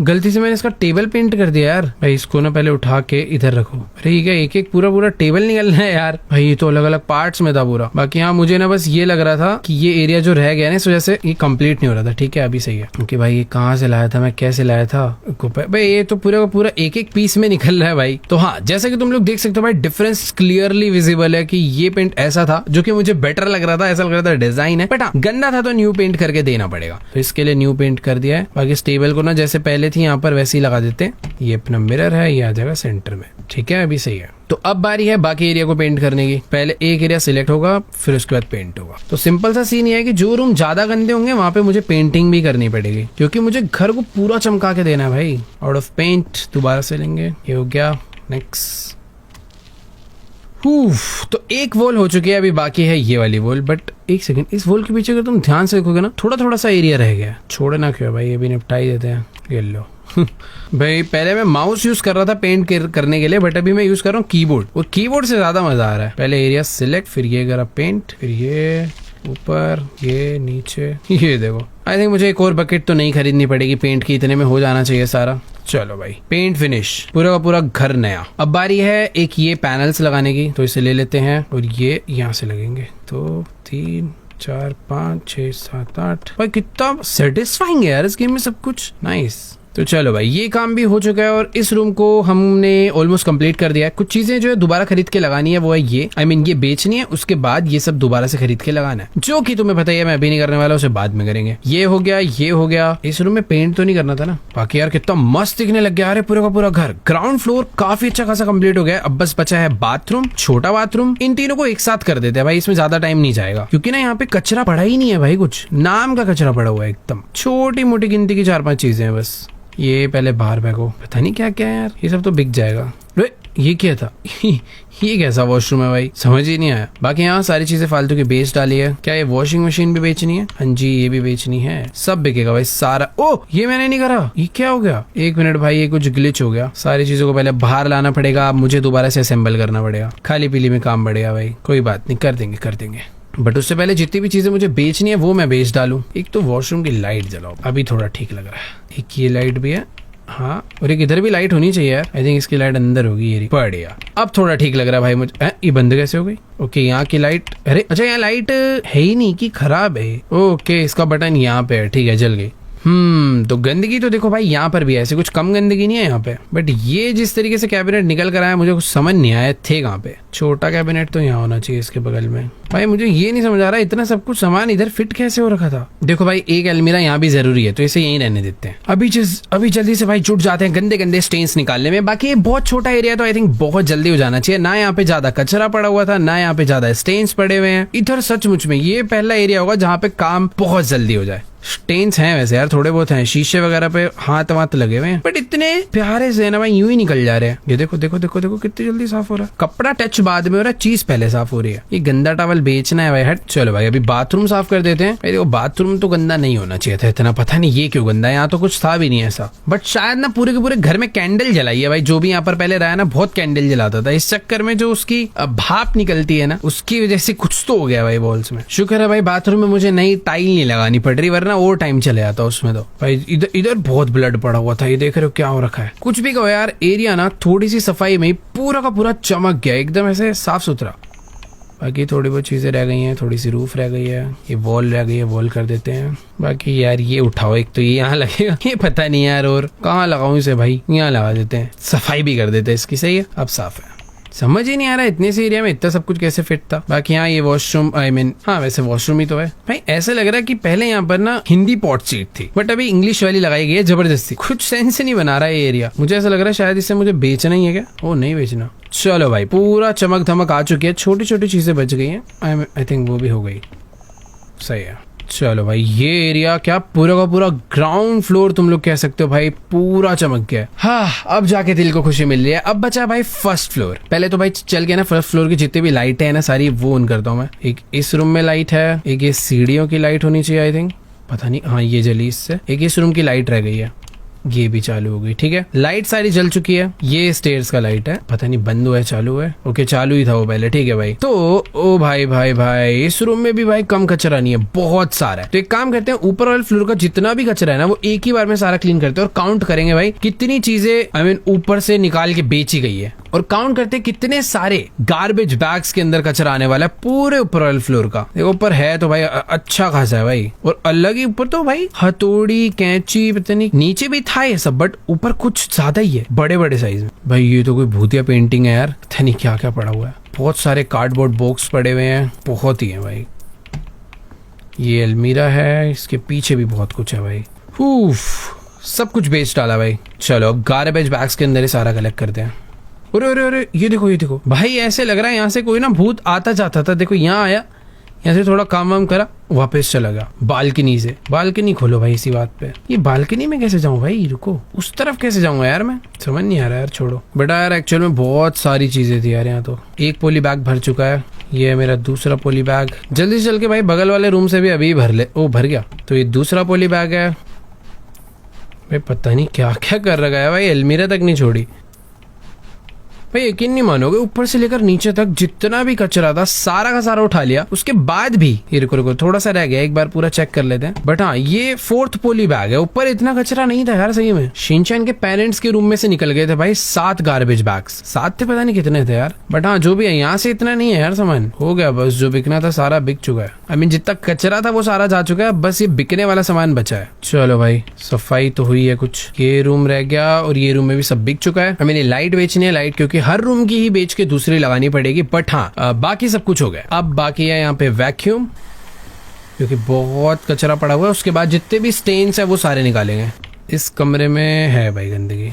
गलती से मैंने इसका टेबल पेंट कर दिया यार। भाई इसको ना पहले उठा के इधर रखो। अरे ये क्या एक एक पूरा टेबल निकलना है यार। भाई ये तो अलग अलग पार्ट्स में था पूरा। बाकी यहाँ मुझे ना बस ये लग रहा था कि ये एरिया जो रह गया ना इस वजह से ये कंप्लीट नहीं हो रहा था। ठीक है अभी सही है। क्योंकि भाई ये कहाँ से लाया था मैं, कैसे लाया था भाई। ये तो पूरा का पूरा एक एक पीस में निकल रहा है भाई। तो हाँ जैसा कि तुम लोग देख सकते हो भाई डिफरेंस क्लियरली विजिबल है कि ये पेंट ऐसा था जो कि मुझे बेटर लग रहा था, ऐसा लग रहा था डिजाइन है। बट हाँ गंदा था तो न्यू पेंट करके देना पड़ेगा। तो इसके लिए न्यू पेंट कर दिया है। बाकी इस टेबल को ना जैसे पहले थी यहाँ पर वैसे ही लगा देते हैं। ये अपना मिरर है, ये आ जाएगा सेंटर में। ठीक है अभी सही है। तो अब बारी है बाकी एरिया को पेंट करने की। पहले एक एरिया सिलेक्ट होगा फिर उसके बाद पेंट होगा। तो सिंपल सा सीन ये है कि जो रूम ज्यादा गंदे होंगे वहां पे मुझे पेंटिंग भी करनी पड़ेगी, क्योंकि मुझे घर को पूरा चमका के देना है भाई। आउट ऑफ पेंट दोबारा से लेंगे। ये हो गया, नेक्स्ट। तो एक वॉल हो चुकी है, अभी बाकी है ये वाली वॉल। बट एक सेकंड, इस वॉल के पीछे अगर तुम ध्यान से देखोगे ना थोड़ा सा एरिया रह गया। छोड़ना क्यों भाई, ये भी निपटा ही देते हैं। ये लो भाई पहले मैं माउस यूज कर रहा था पेंट करने के लिए, बट अभी मैं यूज कर रहा हूँ कीबोर्ड। और कीबोर्ड से ज्यादा मजा आ रहा है। पहले एरिया सिलेक्ट, फिर ये करा पेंट, फिर ये ऊपर, ये नीचे। ये देखो आई थिंक मुझे एक और बकेट तो नहीं खरीदनी पड़ेगी पेंट की, इतने में हो जाना चाहिए सारा। चलो भाई पेंट फिनिश, पूरा का पूरा घर नया। अब बारी है एक ये पैनल्स लगाने की, तो इसे ले लेते हैं और ये यहाँ से लगेंगे। तो 3 4 5 6 7 8। भाई कितना सेटिस्फाइंग है यार इस गेम में सब कुछ। नाइस। तो चलो भाई ये काम भी हो चुका है और इस रूम को हमने ऑलमोस्ट कंप्लीट कर दिया है। कुछ चीजें जो है दोबारा खरीद के लगानी है, वो है ये ये बेचनी है, उसके बाद ये सब दोबारा से खरीद के लगाना है, जो कि तुम्हें पता ही है मैं अभी नहीं करने वाला, उसे बाद में करेंगे। ये हो गया। इस रूम में पेंट तो नहीं करना था ना। बाकी यार कितना मस्त दिखने लग गया। अरे पूरा का पूरा घर, ग्राउंड फ्लोर काफी अच्छा खासा कंप्लीट हो गया। अब बस बचा है बाथरूम, छोटा बाथरूम। इन तीनों को एक साथ कर देते हैं भाई, इसमें ज्यादा टाइम नहीं जाएगा, क्योंकि ना यहाँ पे कचरा पड़ा ही नहीं है भाई। कुछ नाम का कचरा पड़ा हुआ है, एकदम छोटी मोटी गिनती की 4-5 चीजें हैं बस। ये पहले बाहर फेंको, पता नहीं क्या क्या है यार, ये सब तो बिक जाएगा। ये क्या था? ये कैसा वॉशरूम है भाई, समझ ही नहीं आया। बाकी यहाँ सारी चीजें फालतू की बेच डाली है। क्या ये वॉशिंग मशीन भी बेचनी है? हाँ जी, ये भी बेचनी है, सब बिकेगा भाई सारा। ओ ये मैंने नहीं करा, ये क्या हो गया? एक मिनट भाई, ये कुछ ग्लिच हो गया। सारी चीजों को पहले बाहर लाना पड़ेगा, मुझे दोबारा से असेंबल करना पड़ेगा। खाली पीली में काम बढ़ेगा भाई, कोई बात नहीं, कर देंगे। बट उससे पहले जितनी भी चीजें मुझे बेचनी है वो मैं बेच डालूं। एक तो वॉशरूम की लाइट जलाओ, अभी थोड़ा ठीक लग रहा है। एक ये लाइट भी है, हाँ, और एक इधर भी लाइट होनी चाहिए यार। आई थिंक इसकी लाइट अंदर होगी, ये बढ़िया। अब थोड़ा ठीक लग रहा है भाई मुझे। ये बंद कैसे हो गई? ओके, यहाँ की लाइट, अरे अच्छा यहाँ लाइट है ही नहीं कि खराब है। ओके, इसका बटन यहाँ पे है, ठीक है, जल गई। तो गंदगी तो देखो भाई यहाँ पर भी है, ऐसे कुछ कम गंदगी नहीं है यहाँ पे। बट ये जिस तरीके से कैबिनेट निकल कर आया मुझे कुछ समझ नहीं आया थे कहाँ पे। छोटा कैबिनेट तो यहाँ होना चाहिए इसके बगल में। भाई मुझे ये नहीं समझ आ रहा इतना सब कुछ सामान इधर फिट कैसे हो रखा था। देखो भाई, एक अलमीरा यहाँ भी जरूरी है, तो इसे यहीं रहने देते हैं। अभी जल्दी से भाई जुट जाते हैं गंदे गंदे स्टेन्स निकालने में। बाकी ये बहुत छोटा एरिया, तो आई थिंक बहुत जल्दी हो जाना चाहिए। ना यहाँ पे ज्यादा कचरा पड़ा हुआ था, ना यहाँ पे ज्यादा स्टेन्स पड़े हुए हैं। इधर सचमुच में ये पहला एरिया होगा जहाँ पे काम बहुत जल्दी हो जाए। स्टेन्स हैं वैसे यार, थोड़े बहुत हैं, शीशे वगैरह पे हाथ वाथ लगे हुए हैं, बट इतने प्यारे से ना भाई यूं ही निकल जा रहे हैं। ये देखो देखो देखो देखो कितनी जल्दी साफ हो रहा है। कपड़ा टच बाद में हो रहा है, चीज पहले साफ हो रही है। ये गंदा टॉवल बेचना है भाई, हट। चलो भाई अभी बाथरूम साफ कर देते हैं। भाई देखो बाथरूम तो गंदा नहीं होना चाहिए था इतना, पता नहीं ये क्यों गंदा है। यहाँ तो कुछ था भी नहीं ऐसा, बट शायद ना पूरे के पूरे घर में कैंडल जलाई है भाई। जो भी यहाँ पर पहले रहा ना बहुत कैंडल जलाता था, इस चक्कर में जो उसकी भाप निकलती है ना, उसकी वजह से कुछ तो हो गया भाई वॉल्स में। शुक्र है भाई बाथरूम में मुझे नई टाइल नहीं लगानी पड़ रही, वरना और टाइम चले जाता उसमें। तो भाई इधर बहुत ब्लड पड़ा हुआ था, ये देख रहे हो क्या हो रखा है। कुछ भी कहो यार, एरिया ना थोड़ी सी सफाई में पूरा का पूरा चमक गया, एकदम ऐसे साफ सुथरा। बाकी थोड़ी बहुत चीजें रह गई हैं, थोड़ी सी रूफ रह गई है, ये वॉल रह गई है, वॉल कर देते हैं। बाकी यार ये उठाओ, एक तो ये यहाँ लगेगा, ये पता नहीं यार और कहाँ लगाऊं इसे भाई, यहाँ लगा देते हैं, सफाई भी कर देते हैं इसकी। सही है, अब साफ है। समझ ही नहीं आ रहा इतने से एरिया में इतना सब कुछ कैसे फिट था। बाकी यहाँ ये वॉशरूम, हाँ वैसे वॉशरूम ही तो है भाई। ऐसा लग रहा है कि पहले यहाँ पर ना हिंदी पॉट सीट थी, बट अभी इंग्लिश वाली लगाई गई है जबरदस्ती। कुछ सेंस नहीं बना रहा है ये एरिया। मुझे ऐसा लग रहा है शायद इसे मुझे बेचना ही है क्या? ओ नहीं बेचना। चलो भाई पूरा चमक धमक आ चुकी है, छोटी छोटी चीजें बच गई हैं। आई थिंक वो भी हो गई। सही है। चलो भाई ये एरिया क्या पूरा का पूरा ग्राउंड फ्लोर तुम लोग कह सकते हो भाई, पूरा चमक गया। हाँ अब जाके दिल को खुशी मिल रही है। अब बचा भाई फर्स्ट फ्लोर। पहले तो भाई चल के ना फर्स्ट फ्लोर की जितनी भी लाइटें हैं ना सारी वो ऑन करता हूँ मैं। एक इस रूम में लाइट है, एक ये सीढ़ियों की लाइट होनी चाहिए आई थिंक, पता नहीं, हाँ ये जली इससे। एक इस रूम की लाइट रह गई है, ये भी चालू हो गई। ठीक है, लाइट सारी जल चुकी है। ये स्टेयर्स का लाइट है, पता नहीं बंद हुआ है चालू है। ओके चालू ही था वो पहले। ठीक है भाई, तो ओ भाई भाई भाई इस रूम में भी भाई कम कचरा नहीं है, बहुत सारा है। तो एक काम करते हैं, ऊपर वाले फ्लोर का जितना भी कचरा है ना वो एक ही बार में सारा क्लीन करते हैं और काउंट करेंगे भाई कितनी चीजें ऊपर से निकाल के बेची गई है, और काउंट करते हैं कितने सारे गार्बेज बैग्स के अंदर कचरा आने वाला है पूरे ऊपर वाले फ्लोर का। देखो ऊपर है तो भाई अच्छा खासा है भाई, और अलग ही ऊपर तो भाई हथौड़ी कैंची पता नहीं, नीचे भी था ये सब, बट ऊपर कुछ ज्यादा ही है, बड़े बड़े साइज में। भाई ये तो कोई भूतिया पेंटिंग है यार, पता नहीं क्या क्या पड़ा हुआ है। बहुत सारे कार्डबोर्ड बॉक्स पड़े हुए हैं, बहुत ही है भाई। ये अलमीरा है, इसके पीछे भी बहुत कुछ है भाई। सब कुछ बेच डाला भाई। चलो अब गार्बेज बैग्स के अंदर ही सारा कलेक्ट करते हैं। अरे अरे अरे ये देखो भाई, ऐसे लग रहा है यहाँ से कोई ना भूत आता जाता था। देखो यहाँ आया, यहाँ से थोड़ा काम वाम करा, वापस चला गया बालकनी से। बालकनी खोलो भाई इसी बात पे। ये बालकनी में कैसे जाऊं भाई, रुको उस तरफ कैसे जाऊंगा यार, मैं समझ नहीं आ रहा यार, छोड़ो। बेटा यार एक्चुअल में बहुत सारी चीजें थी यार यहाँ तो। एक पोली बैग भर चुका है, ये है मेरा दूसरा पोली बैग। जल्दी से चल के भाई बगल वाले रूम से भी अभी भर ले। ओ भर गया, तो ये दूसरा पोली बैग है भाई। पता नहीं क्या क्या कर रखा है भाई, अलमीरा तक नहीं छोड़ी भाई। यकीन नहीं मानोगे, ऊपर से लेकर नीचे तक जितना भी कचरा था सारा का सारा उठा लिया। उसके बाद भी ये रुको थोड़ा सा रह गया, एक बार पूरा चेक कर लेते हैं। बट हाँ ये फोर्थ पोली बैग है, ऊपर इतना कचरा नहीं था यार सही में। शिनचैन के पेरेंट्स के रूम में से निकल गए थे भाई 7 गार्बेज बैग्स, 7 थे पता नहीं कितने थे यार। बट हाँ जो भी है यहाँ से इतना नहीं है यार, सामान हो गया बस, जो बिकना था सारा बिक चुका है। आई मीन जितना कचरा था वो सारा जा चुका है, बस ये बिकने वाला सामान बचा है। चलो भाई सफाई तो हुई है कुछ, ये रूम रह गया और ये रूम में भी सब बिक चुका है। आई मीन लाइट बेचनी है, लाइट क्योंकि हर रूम की ही बेच के दूसरी लगानी पड़ेगी। बट हाँ बाकी सब कुछ हो गया। अब बाकी है यहाँ पे वैक्यूम, क्योंकि बहुत कचरा पड़ा हुआ है। उसके बाद जितने भी स्टेन्स है वो सारे निकालेंगे। इस कमरे में है भाई गंदगी,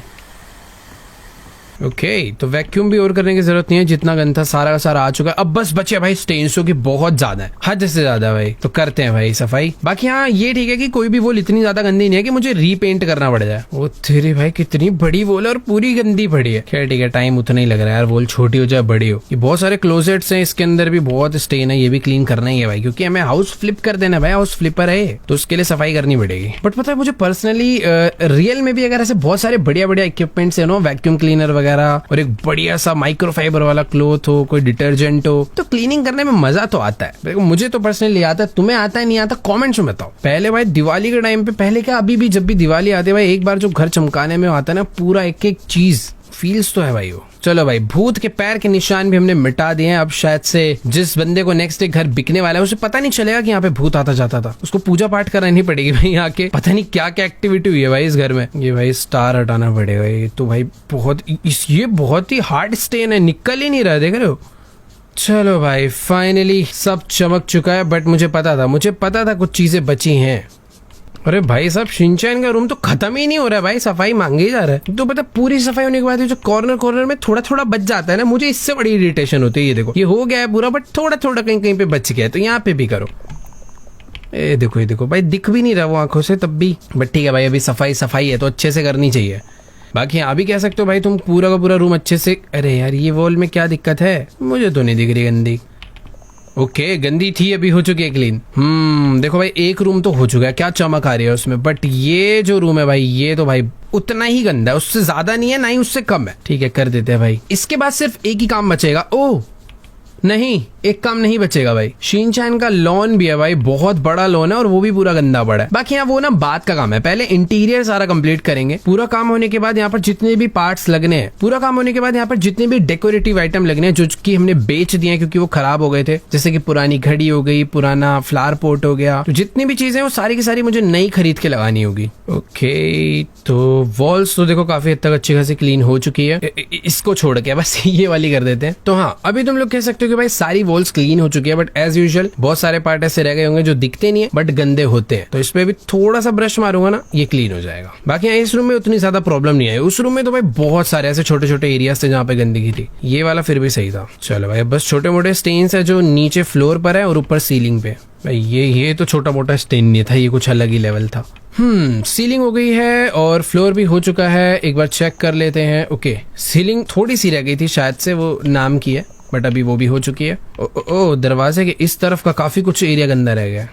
ओके तो वैक्यूम भी और करने की जरूरत नहीं है, जितना गंद था सारा का सारा आ चुका है। अब बस बचे भाई स्टेन्सों की बहुत ज्यादा है, हद से ज्यादा भाई। तो करते हैं भाई सफाई। बाकी हाँ ये ठीक है कि कोई भी वॉल इतनी ज्यादा गंदी नहीं है कि मुझे रीपेंट करना पड़ जाए। वो तेरे भाई कितनी बड़ी वॉल है और पूरी गंदी पड़ी है। खैर ठीक है, टाइम उतना ही लग रहा है यार, वॉल छोटी हो जाए बड़ी हो। ये बहुत सारे क्लोजेट्स हैं, इसके अंदर भी बहुत स्टेन है, ये भी क्लीन करना ही है भाई, क्योंकि हमें हाउस फ्लिप कर देना भाई, हाउस फ्लिपर है तो उसके लिए सफाई करनी पड़ेगी। बट पता है मुझे पर्सनली रियल में भी अगर ऐसे बहुत सारे बढ़िया बढ़िया इक्विपमेंट्स है ना, वैक्यूम क्लीनर वगैरह और एक बढ़िया सा माइक्रोफाइबर वाला क्लोथ हो, कोई डिटर्जेंट हो, तो क्लीनिंग करने में मजा तो आता है। मुझे तो पर्सनली आता है, तुम्हें आता है नहीं आता कमेंट्स में बताओ। पहले भाई दिवाली के टाइम पे, पहले क्या अभी भी जब भी दिवाली आती है भाई, एक बार जो घर चमकाने में आता है ना, पूरा एक एक चीज फील्स तो है भाई वो। चलो भाई भूत के पैर के निशान भी हमने मिटा दिए हैं। अब शायद से जिस बंदे को नेक्स्ट डे घर बिकने वाला है उसे पता नहीं चलेगा कि यहाँ पे भूत आता जाता था। उसको पूजा पाठ करानी पड़ेगी भाई यहाँ के, पता नहीं क्या क्या एक्टिविटी हुई है भाई इस घर में। ये भाई स्टार हटाना पड़ेगा, ये तो भाई ये बहुत ही हार्ड स्टेन है, निकल ही नहीं रहा, देख रहे हो। चलो भाई फाइनली सब चमक चुका है, बट मुझे पता था कुछ चीजें बची हैं। अरे भाई साहब शिनचैन का रूम तो खत्म ही नहीं हो रहा है भाई, सफाई मांगे जा रहा है। तो पता पूरी सफाई होने के बाद जो कॉर्नर में थोड़ा थोड़ा बच जाता है ना, मुझे इससे बड़ी इरिटेशन होती है। ये देखो ये हो गया है पूरा, बट थोड़ा थोड़ा कहीं कहीं पे बच गया है, तो यहाँ पे भी करो। ये देखो भाई, दिख भी नहीं रहा वो आंखों से तब भी, बट ठीक है भाई, अभी सफाई है तो अच्छे से करनी चाहिए। बाकी यहाँ भी कह सकते हो भाई तुम पूरा का पूरा रूम अच्छे से। अरे यार ये वॉल में क्या दिक्कत है, मुझे तो नहीं दिख रही गंदी। ओके गंदी थी, अभी हो चुकी है क्लीन। देखो भाई एक रूम तो हो चुका है, क्या चमक आ रही है उसमें। बट ये जो रूम है भाई, ये तो भाई उतना ही गंदा है, उससे ज्यादा नहीं है ना ही उससे कम है। ठीक है कर देते हैं भाई। इसके बाद सिर्फ एक ही काम बचेगा। ओह नहीं, एक काम नहीं बचेगा भाई, शिनचैन का लॉन भी है भाई, बहुत बड़ा लॉन है और वो भी पूरा गंदा पड़ा है। बाकी यहाँ वो ना बात का काम है, पहले इंटीरियर सारा कंप्लीट करेंगे। पूरा काम होने के बाद यहाँ पर जितने भी पार्ट्स लगने हैं, पूरा काम होने के बाद यहाँ पर जितने भी डेकोरेटिव आइटम लगने हैं जो कि हमने बेच दिए हैं क्योंकि वो खराब हो गए थे, जैसे कि पुरानी घड़ी हो गई, पुराना फ्लावर पोट हो गया, तो जितनी भी चीजें वो सारी की सारी मुझे नई खरीद के लगानी होगी। ओके तो वॉल्स तो देखो काफी हद तक अच्छी खासी क्लीन हो चुकी है, इसको छोड़ के बस ये वाली कर देते हैं। तो हाँ अभी तुम लोग कह सकते हो कि भाई सारी वॉल्स क्लीन हो चुकी है, बट एज यूजुअल बहुत सारे पार्ट ऐसे रह गए होंगे जो दिखते नहीं है बट गंदे होते हैं, तो इस पे भी थोड़ा सा ब्रश मारूंगा ना, ये क्लीन हो जाएगा। बाकी इस रूम में उतनी ज्यादा प्रॉब्लम नहीं आई, उस रूम में तो भाई बहुत सारे ऐसे छोटे छोटे एरियाज थे जहाँ पे गंदगी थी, ये वाला फिर भी सही था। चलो भाई बस छोटे मोटे स्टेन्स है जो नीचे फ्लोर पर है और ऊपर सीलिंग पे। भाई ये तो छोटा मोटा स्टेन नहीं था, ये कुछ अलग ही लेवल था। सीलिंग हो गई है और फ्लोर भी हो चुका है, एक बार चेक कर लेते हैं। ओके सीलिंग थोड़ी सी रह गई थी शायद से, वो नाम की है, बट अभी वो भी हो चुकी है। ओ दरवाजे के इस तरफ का काफी कुछ एरिया गंदा रह गया।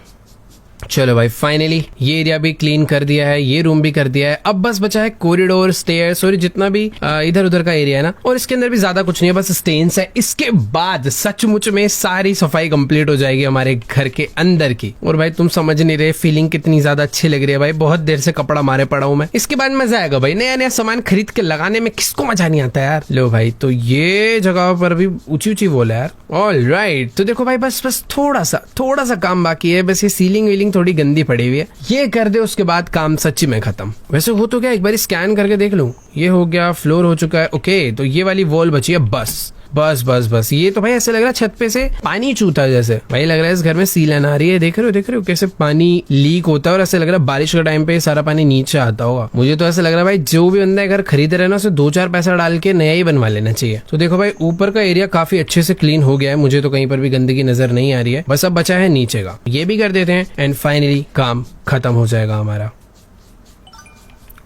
चलो भाई फाइनली ये एरिया भी क्लीन कर दिया है, ये रूम भी कर दिया है। अब बस बचा है कॉरिडोर, स्टेयर्स और जितना भी इधर उधर का एरिया है ना, और इसके अंदर भी ज्यादा कुछ नहीं है, बस स्टेन्स है। इसके बाद सचमुच में सारी सफाई कंप्लीट हो जाएगी हमारे घर के अंदर की। और भाई तुम समझ नहीं रहे फीलिंग कितनी ज्यादा अच्छी लग रही है भाई, बहुत देर से कपड़ा मारे पड़ा हूं मैं। इसके बाद मजा आएगा भाई, नया नया सामान खरीद के लगाने में किसको मजा नहीं आता यार। लो भाई तो ये जगह पर भी ऊंची ऊंची वॉल है यार। ऑल राइट तो देखो भाई बस थोड़ा सा काम बाकी है, बस ये सीलिंग वीलिंग थोड़ी गंदी पड़ी हुई है, ये कर दे उसके बाद काम सच्ची में खत्म। वैसे हो तो क्या, एक बार स्कैन करके देख लूं। ये हो गया, फ्लोर हो चुका है। ओके तो ये वाली वॉल बची है बस। ये तो भाई ऐसे लग रहा है छत पे से पानी चूता है जैसे, भाई लग रहा है इस घर में सीलन आ रही है। देख रहे हो कैसे पानी लीक होता है, और ऐसे लग रहा है बारिश के टाइम पे सारा पानी नीचे आता होगा। मुझे तो ऐसा लग रहा है भाई जो भी बंदा घर खरीद रहे ना, उसे 2-4 पैसा डाल के नया ही बनवा लेना चाहिए। तो देखो भाई ऊपर का एरिया काफी अच्छे से क्लीन हो गया है, मुझे तो कहीं पर भी गंदगी नजर नहीं आ रही है। बस अब बचा है नीचे का, ये भी कर देते हैं एंड फाइनली काम खत्म हो जाएगा हमारा।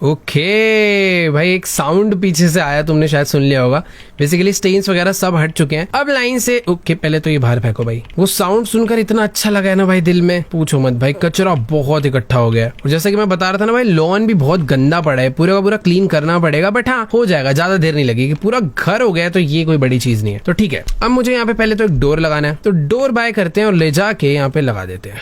ओके भाई एक साउंड पीछे से आया, तुमने शायद सुन लिया होगा। बेसिकली स्टेन्स वगैरह सब हट चुके हैं, अब लाइन से। ओके पहले तो ये बाहर फेंको भाई, वो साउंड सुनकर इतना अच्छा लगा है ना भाई दिल में, पूछो मत भाई, कचरा बहुत इकट्ठा हो गया है। और जैसे कि मैं बता रहा था ना भाई, लॉन भी बहुत गंदा पड़ा है, पूरा का पूरा क्लीन करना पड़ेगा, बट हाँ हो जाएगा, ज्यादा देर नहीं लगेगी। पूरा घर हो गया तो ये कोई बड़ी चीज नहीं है। तो ठीक है अब मुझे यहाँ पे पहले तो एक डोर लगाना है, तो डोर बाय करते हैं और ले जाके यहाँ पे लगा देते हैं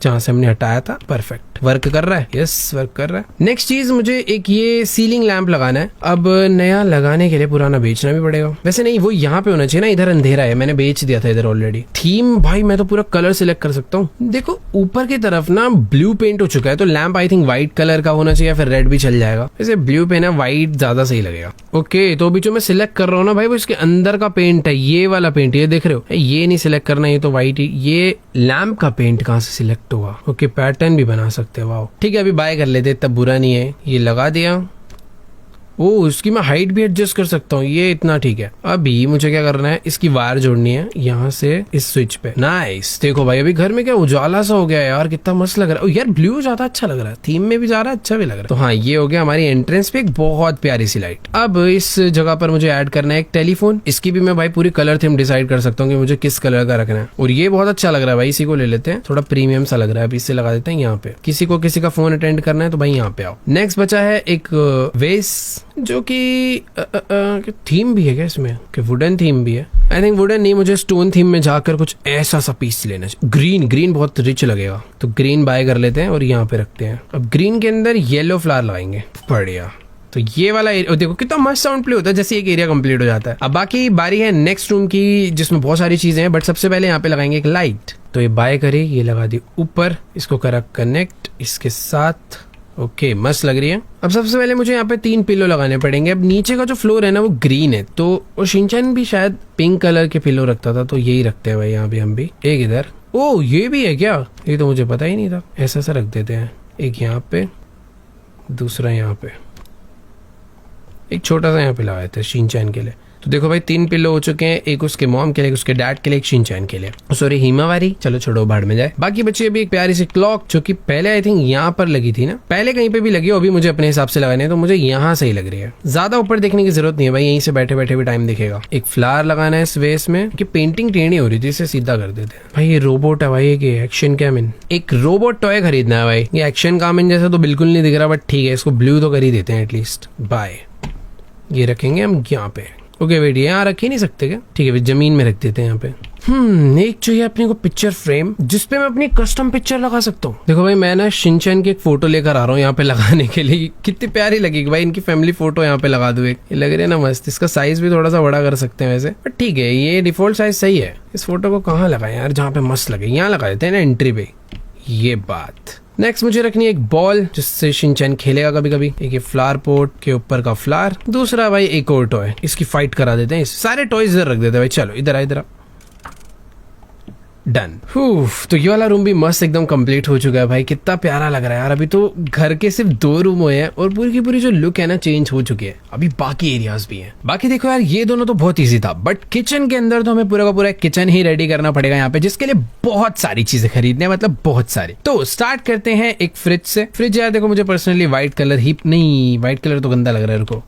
जहां से हमने हटाया था। परफेक्ट वर्क कर रहा है, यस वर्क कर रहा है। नेक्स्ट चीज मुझे एक ये सीलिंग लैंप लगाना है। अब नया लगाने के लिए पुराना बेचना भी पड़ेगा। वैसे नहीं, वो यहाँ पे होना चाहिए ना, इधर अंधेरा है, मैंने बेच दिया था इधर ऑलरेडी। थीम भाई मैं तो पूरा कलर सिलेक्ट कर सकता हूँ। देखो ऊपर की तरफ ना ब्लू पेंट हो चुका है, तो lamp I think white colour का होना चाहिए, फिर रेड भी चल जाएगा। वैसे ब्लू पेन है, व्हाइट ज्यादा सही लगेगा। ओके तो अभी जो मैं सिलेक्ट कर रहा हूँ ना भाई, वो इसके अंदर का पेंट है, ये वाला पेंट, ये देख रहे हो, ये नहीं सिलेक्ट करना, ये तो व्हाइट ही। ये लैंप का पेंट कहाँ से सिलेक्ट होगा? ओके पैटर्न भी बना सकते हैं, वाओ ठीक है अभी बाय कर लेते, तब बुरा नहीं है। ये लगा दिया ओ, इसकी मैं हाइट भी एडजस्ट कर सकता हूँ, ये इतना ठीक है। अभी मुझे क्या करना है, इसकी वायर जोड़नी है यहाँ से इस स्विच पे। नाइस, देखो भाई अभी घर में क्या उजाला सा हो गया है यार, कितना मस्त लग रहा है। यार ब्लू ज्यादा अच्छा लग रहा है, थीम में भी जा रहा है, अच्छा भी लग रहा है। तो हाँ, ये हो गया हमारी एंट्रेंस पे एक बहुत प्यारी सी लाइट। अब इस जगह पर मुझे ऐड करना है एक टेलीफोन। इसकी भी मैं भाई पूरी कलर थीम डिसाइड कर सकता हूँ कि मुझे किस कलर का रखना है। और ये बहुत अच्छा लग रहा है भाई, इसी को ले लेते हैं, थोड़ा प्रीमियम सा लग रहा है। अभी इससे लगा देते हैं यहाँ पे। किसी को किसी का फोन अटेंड करना है तो भाई यहाँ पे आओ। नेक्स्ट बचा है एक वेस, जो कि थीम भी है क्या इसमें, कि वुडन थीम भी है। आई थिंक वुडन नहीं, मुझे स्टोन थीम में जाकर कुछ ऐसा सा पीस लेना चाहिए। ग्रीन, ग्रीन बहुत रिच लगेगा, तो ग्रीन बाय कर लेते हैं और यहाँ पे रखते हैं। अब ग्रीन के अंदर येलो फ्लावर लगाएंगे, बढ़िया। तो ये वाला एरिया देखो कितना मस्त साउंड प्ले होता है, जैसे एक एरिया कंप्लीट हो जाता है। अब बाकी बारी है नेक्स्ट रूम की, जिसमें बहुत सारी चीजें हैं, बट सबसे पहले यहाँ पे लगाएंगे एक लाइट। तो ये बाय करे, ये लगा दी ऊपर, इसको करा कनेक्ट इसके साथ। ओके, मस्त लग रही है। अब सबसे पहले मुझे यहाँ पे 3 पिलो लगाने पड़ेंगे। अब नीचे का जो फ्लोर है ना वो ग्रीन है, तो और शिनचैन भी शायद पिंक कलर के पिलो रखता था, तो यही रखते हैं भाई यहाँ पे हम भी। एक इधर, ओ ये भी है क्या, ये तो मुझे पता ही नहीं था। ऐसा सा रख देते हैं, एक यहाँ पे, दूसरा यहाँ पे, एक छोटा सा यहाँ पे लगाए थे शिनचैन के लिए। तो देखो भाई 3 पिल्लो हो चुके हैं, एक उसके मॉम के लिए, उसके डैड के लिए, एक शिनचैन के लिए। सॉरी, हिमावारी, चलो छोड़ो भाड़ में जाए। बाकी बची अभी एक प्यारी सी क्लॉक, जो कि पहले आई थिंक यहाँ पर लगी थी ना, पहले कहीं पे भी लगी हो, अभी मुझे अपने हिसाब से लगाने है, तो मुझे यहाँ सही लग रही है। ज्यादा ऊपर देखने की जरूरत नहीं है भाई, यहीं से बैठे बैठे भी टाइम दिखेगा। एक फ्लावर लगाना है इस वेस में, कि पेंटिंग टेढ़ी हो रही थी, इसे सीधा कर देते हैं। भाई ये रोबोट है भाई, ये एक्शन कैमिन, एक रोबोट टॉय खरीदना है भाई। ये एक्शन कामिन जैसा तो बिल्कुल नहीं दिख रहा, बट ठीक है, इसको ब्लू तो कर ही देते हैं एटलीस्ट। बाय, ये रखेंगे हम यहाँ पे। ओके वेट, यहाँ रख ही नहीं सकते क्या? ठीक है, जमीन में रख देते हैं यहाँ पे। एक चाहिए अपने को पिक्चर फ्रेम, जिसपे मैं अपनी कस्टम पिक्चर लगा सकता हूँ। देखो भाई मैं ना शिनचैन की एक फोटो लेकर आ रहा हूँ यहाँ पे लगाने के लिए। कितनी प्यारी लगेगी भाई, इनकी फैमिली फोटो यहाँ पे लगा दूं एक। ये लग रही है ना मस्त। इसका साइज भी थोड़ा सा बड़ा कर सकते हैं वैसे, बट ठीक है, ये डिफॉल्ट साइज सही है। इस फोटो को कहाँ लगाए यार, जहाँ पे मस्त लगे, यहाँ लगा देते हैं ना एंट्री पे। ये बात। नेक्स्ट मुझे रखनी है एक बॉल, जिससे शिनचैन खेलेगा कभी कभी। एक ये फ्लावर पोट के ऊपर का फ्लावर, दूसरा भाई एक और टॉय, इसकी फाइट करा देते हैं। सारे टॉयज इधर रख देते हैं भाई। चलो इधर आ, इधर आ। डन। तो ये वाला रूम भी मस्त एकदम कंप्लीट हो चुका है भाई। कितना प्यारा लग रहा है यार। अभी तो घर के सिर्फ 2 रूम हुए हैं और पूरी की पूरी जो लुक है ना चेंज हो चुकी है। अभी बाकी एरियाज भी हैं। बाकी देखो यार, ये दोनों तो बहुत इजी था, बट किचन के अंदर तो हमें पूरा का पूरा किचन ही रेडी करना पड़ेगा यहाँ पे, जिसके लिए बहुत सारी चीजें खरीदने, मतलब बहुत सारी। तो स्टार्ट करते हैं एक फ्रिज से। फ्रिज यार देखो, मुझे पर्सनली व्हाइट कलर ही नहीं, व्हाइट कलर तो गंदा लग रहा है। रुको,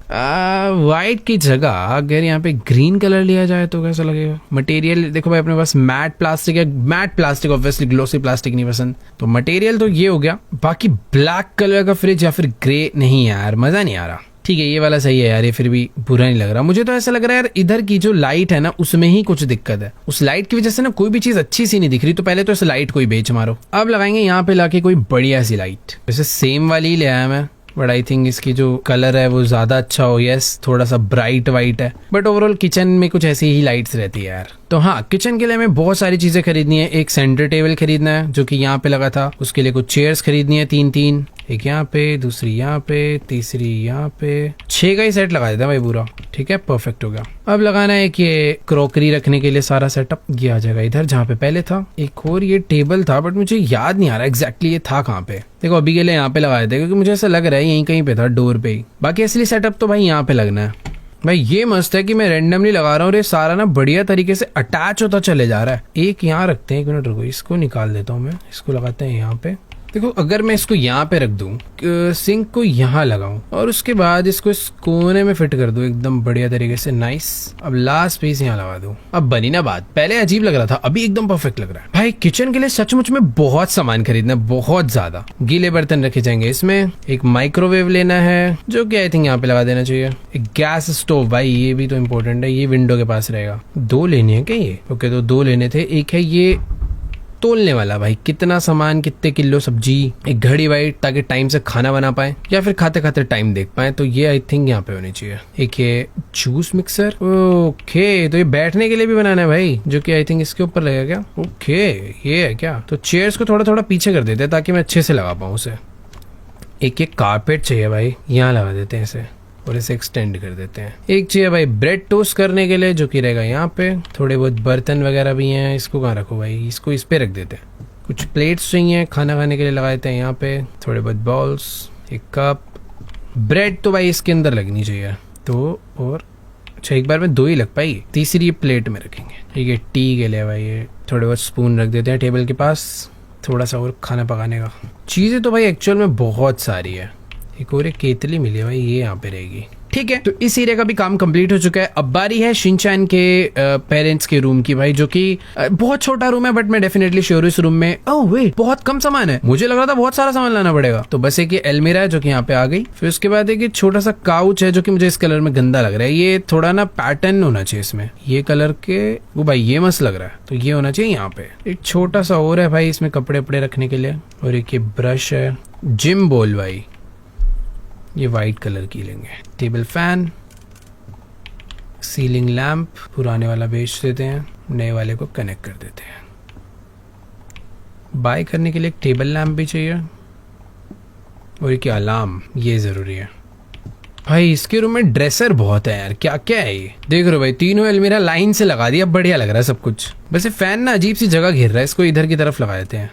व्हाइट की जगह अगर यहाँ पे ग्रीन कलर लिया जाए तो कैसा लगेगा? मटेरियल देखो भाई, अपने पास मैट प्लास्टिक है। Matte plastic, obviously glossy plastic नहीं पसंद, तो मटेरियल तो ये हो गया। बाकी ब्लैक कलर का फ्रिज या फिर ग्रे, नहीं यार मजा नहीं आ रहा। ठीक है, ये वाला सही है यार, ये फिर भी बुरा नहीं लग रहा। मुझे तो ऐसा लग रहा है यार, इधर की जो लाइट है ना उसमें ही कुछ दिक्कत है। उस लाइट की वजह से ना कोई भी चीज अच्छी सी नहीं दिख रही। तो पहले तो इस लाइट को ही बेच मारो। अब लगाएंगे यहाँ पे लाके कोई बढ़िया सी लाइट। वैसे सेम वाली ही ले आया मैं, बट आई थिंक इसकी जो कलर है वो ज्यादा अच्छा हो। यस, थोड़ा सा ब्राइट वाइट है, बट ओवरऑल किचन में कुछ ऐसी ही लाइट्स रहती है यार। तो हाँ, किचन के लिए हमें बहुत सारी चीजें खरीदनी है। एक सेंटर टेबल खरीदना है जो कि यहाँ पे लगा था। उसके लिए कुछ चेयर्स खरीदनी है, 3-3, एक यहाँ पे, दूसरी यहाँ पे, तीसरी यहाँ पे। 6 का ही सेट लगा देता है भाई पूरा। ठीक है, परफेक्ट हो गया। अब लगाना है कि ये क्रॉकरी रखने के लिए सारा सेटअप, ये आ जाएगा इधर जहाँ पे पहले था। एक और ये टेबल था, बट मुझे याद नहीं आ रहा एग्जैक्टली ये था कहाँ पे। देखो अभी के लिए यहाँ पे लगा देते, क्योंकि मुझे ऐसा लग रहा है यहीं कहीं पे था, डोर पे ही। बाकी असली सेटअप तो भाई यहाँ पे लगना है। भाई ये मस्त है कि मैं रैंडमली लगा रहा हूँ और ये सारा ना बढ़िया तरीके से अटैच होता चले जा रहा है। एक यहाँ रखते हैं, 1 मिनट रुको, इसको निकाल देता हूँ मैं। इसको लगाते हैं यहाँ पे। देखो अगर मैं इसको यहाँ पे रख दूं, सिंक को यहाँ लगाऊं और उसके बाद इसको इस कोने में फिट कर दूं एकदम बढ़िया तरीके से, नाइस। अब लास्ट पीस यहाँ लगा दूं। अब बनी ना बात। पहले अजीब लग रहा था, अभी एकदम परफेक्ट लग रहा है। भाई किचन के लिए सचमुच में बहुत सामान खरीदना, बहुत ज्यादा। गीले बर्तन रखे जाएंगे इसमें। एक माइक्रोवेव लेना है जो कि आई थिंक यहाँ पे लगा देना चाहिए। एक गैस स्टोव, भाई ये भी तो इम्पोर्टेंट है, ये विंडो के पास रहेगा। 2 लेने हैं क्या ये? ओके, तो 2 लेने थे। एक है ये तोलने वाला, भाई कितना सामान, कितने किलो सब्जी। एक घड़ी भाई, ताकि टाइम से खाना बना पाए या फिर खाते खाते टाइम देख पाए, तो ये आई थिंक यहाँ पे होनी चाहिए। एक ये जूस मिक्सर। ओके, तो ये बैठने के लिए भी बनाना है भाई, जो कि आई थिंक इसके ऊपर लगेगा क्या? ओके, ये है क्या? तो चेयर्स को थोड़ा थोड़ा पीछे कर देते हैं ताकि मैं अच्छे से लगा पाऊँ उसे। एक ये कारपेट चाहिए भाई, यहाँ लगा देते हैं इसे और इसे एक्सटेंड कर देते हैं। एक चाहिए भाई ब्रेड टोस्ट करने के लिए, जो कि रहेगा यहाँ पे। थोड़े बहुत बर्तन वगैरह भी हैं, इसको कहाँ रखो भाई? इसको इस पे रख देते हैं। कुछ प्लेट्स चाहिए खाना खाने के लिए, लगा देते हैं यहाँ पे। थोड़े बहुत बाउल्स, एक कप, ब्रेड तो भाई इसके अंदर लगनी चाहिए, तो और अच्छा एक बार में 2 ही लग पाई, तीसरी प्लेट में रखेंगे। ठीक है, टी के लिए भाई ये थोड़े बहुत स्पून रख देते हैं टेबल के पास, थोड़ा सा और खाना पकाने का। चीज़ें तो भाई एक्चुअल में बहुत सारी है। एक और एक केतली मिली है भाई, ये यहाँ पे रहेगी। ठीक है, तो इस एरिया का भी काम कंप्लीट हो चुका है। अब बारी है शिनचैन के पेरेंट्स के रूम की भाई, जो कि बहुत छोटा रूम है, बट मैं डेफिनेटली श्योर हूँ इस रूम में ओह वेट बहुत कम सामान है। मुझे लग रहा था बहुत सारा सामान लाना पड़ेगा। तो बस एक ये अलमीरा है जो कि यहाँ पे आ गई। फिर उसके बाद एक छोटा सा काउच है जो कि मुझे इस कलर में गंदा लग रहा है। ये थोड़ा ना पैटर्न होना चाहिए इसमें, ये कलर के वो भाई ये मस्त लग रहा है, तो ये होना चाहिए यहाँ पे। एक छोटा सा और है भाई इसमें कपड़े वपड़े रखने के लिए, और एक ये ब्रश है, जिम बॉल भाई ये वाइट कलर की लेंगे। टेबल फैन, सीलिंग लैंप, पुराने वाला बेच देते हैं, नए वाले को कनेक्ट कर देते हैं। बाय करने के लिए एक टेबल लैंप भी चाहिए, और एक अलार्म, ये जरूरी है भाई। इसके रूम में ड्रेसर बहुत है यार, क्या क्या है ये देख रहे हो भाई, तीनों अलमीरा लाइन से लगा दिया, बढ़िया लग रहा है सब कुछ। वैसे फैन ना अजीब सी जगह घेर रहा है, इसको इधर की तरफ लगा देते हैं,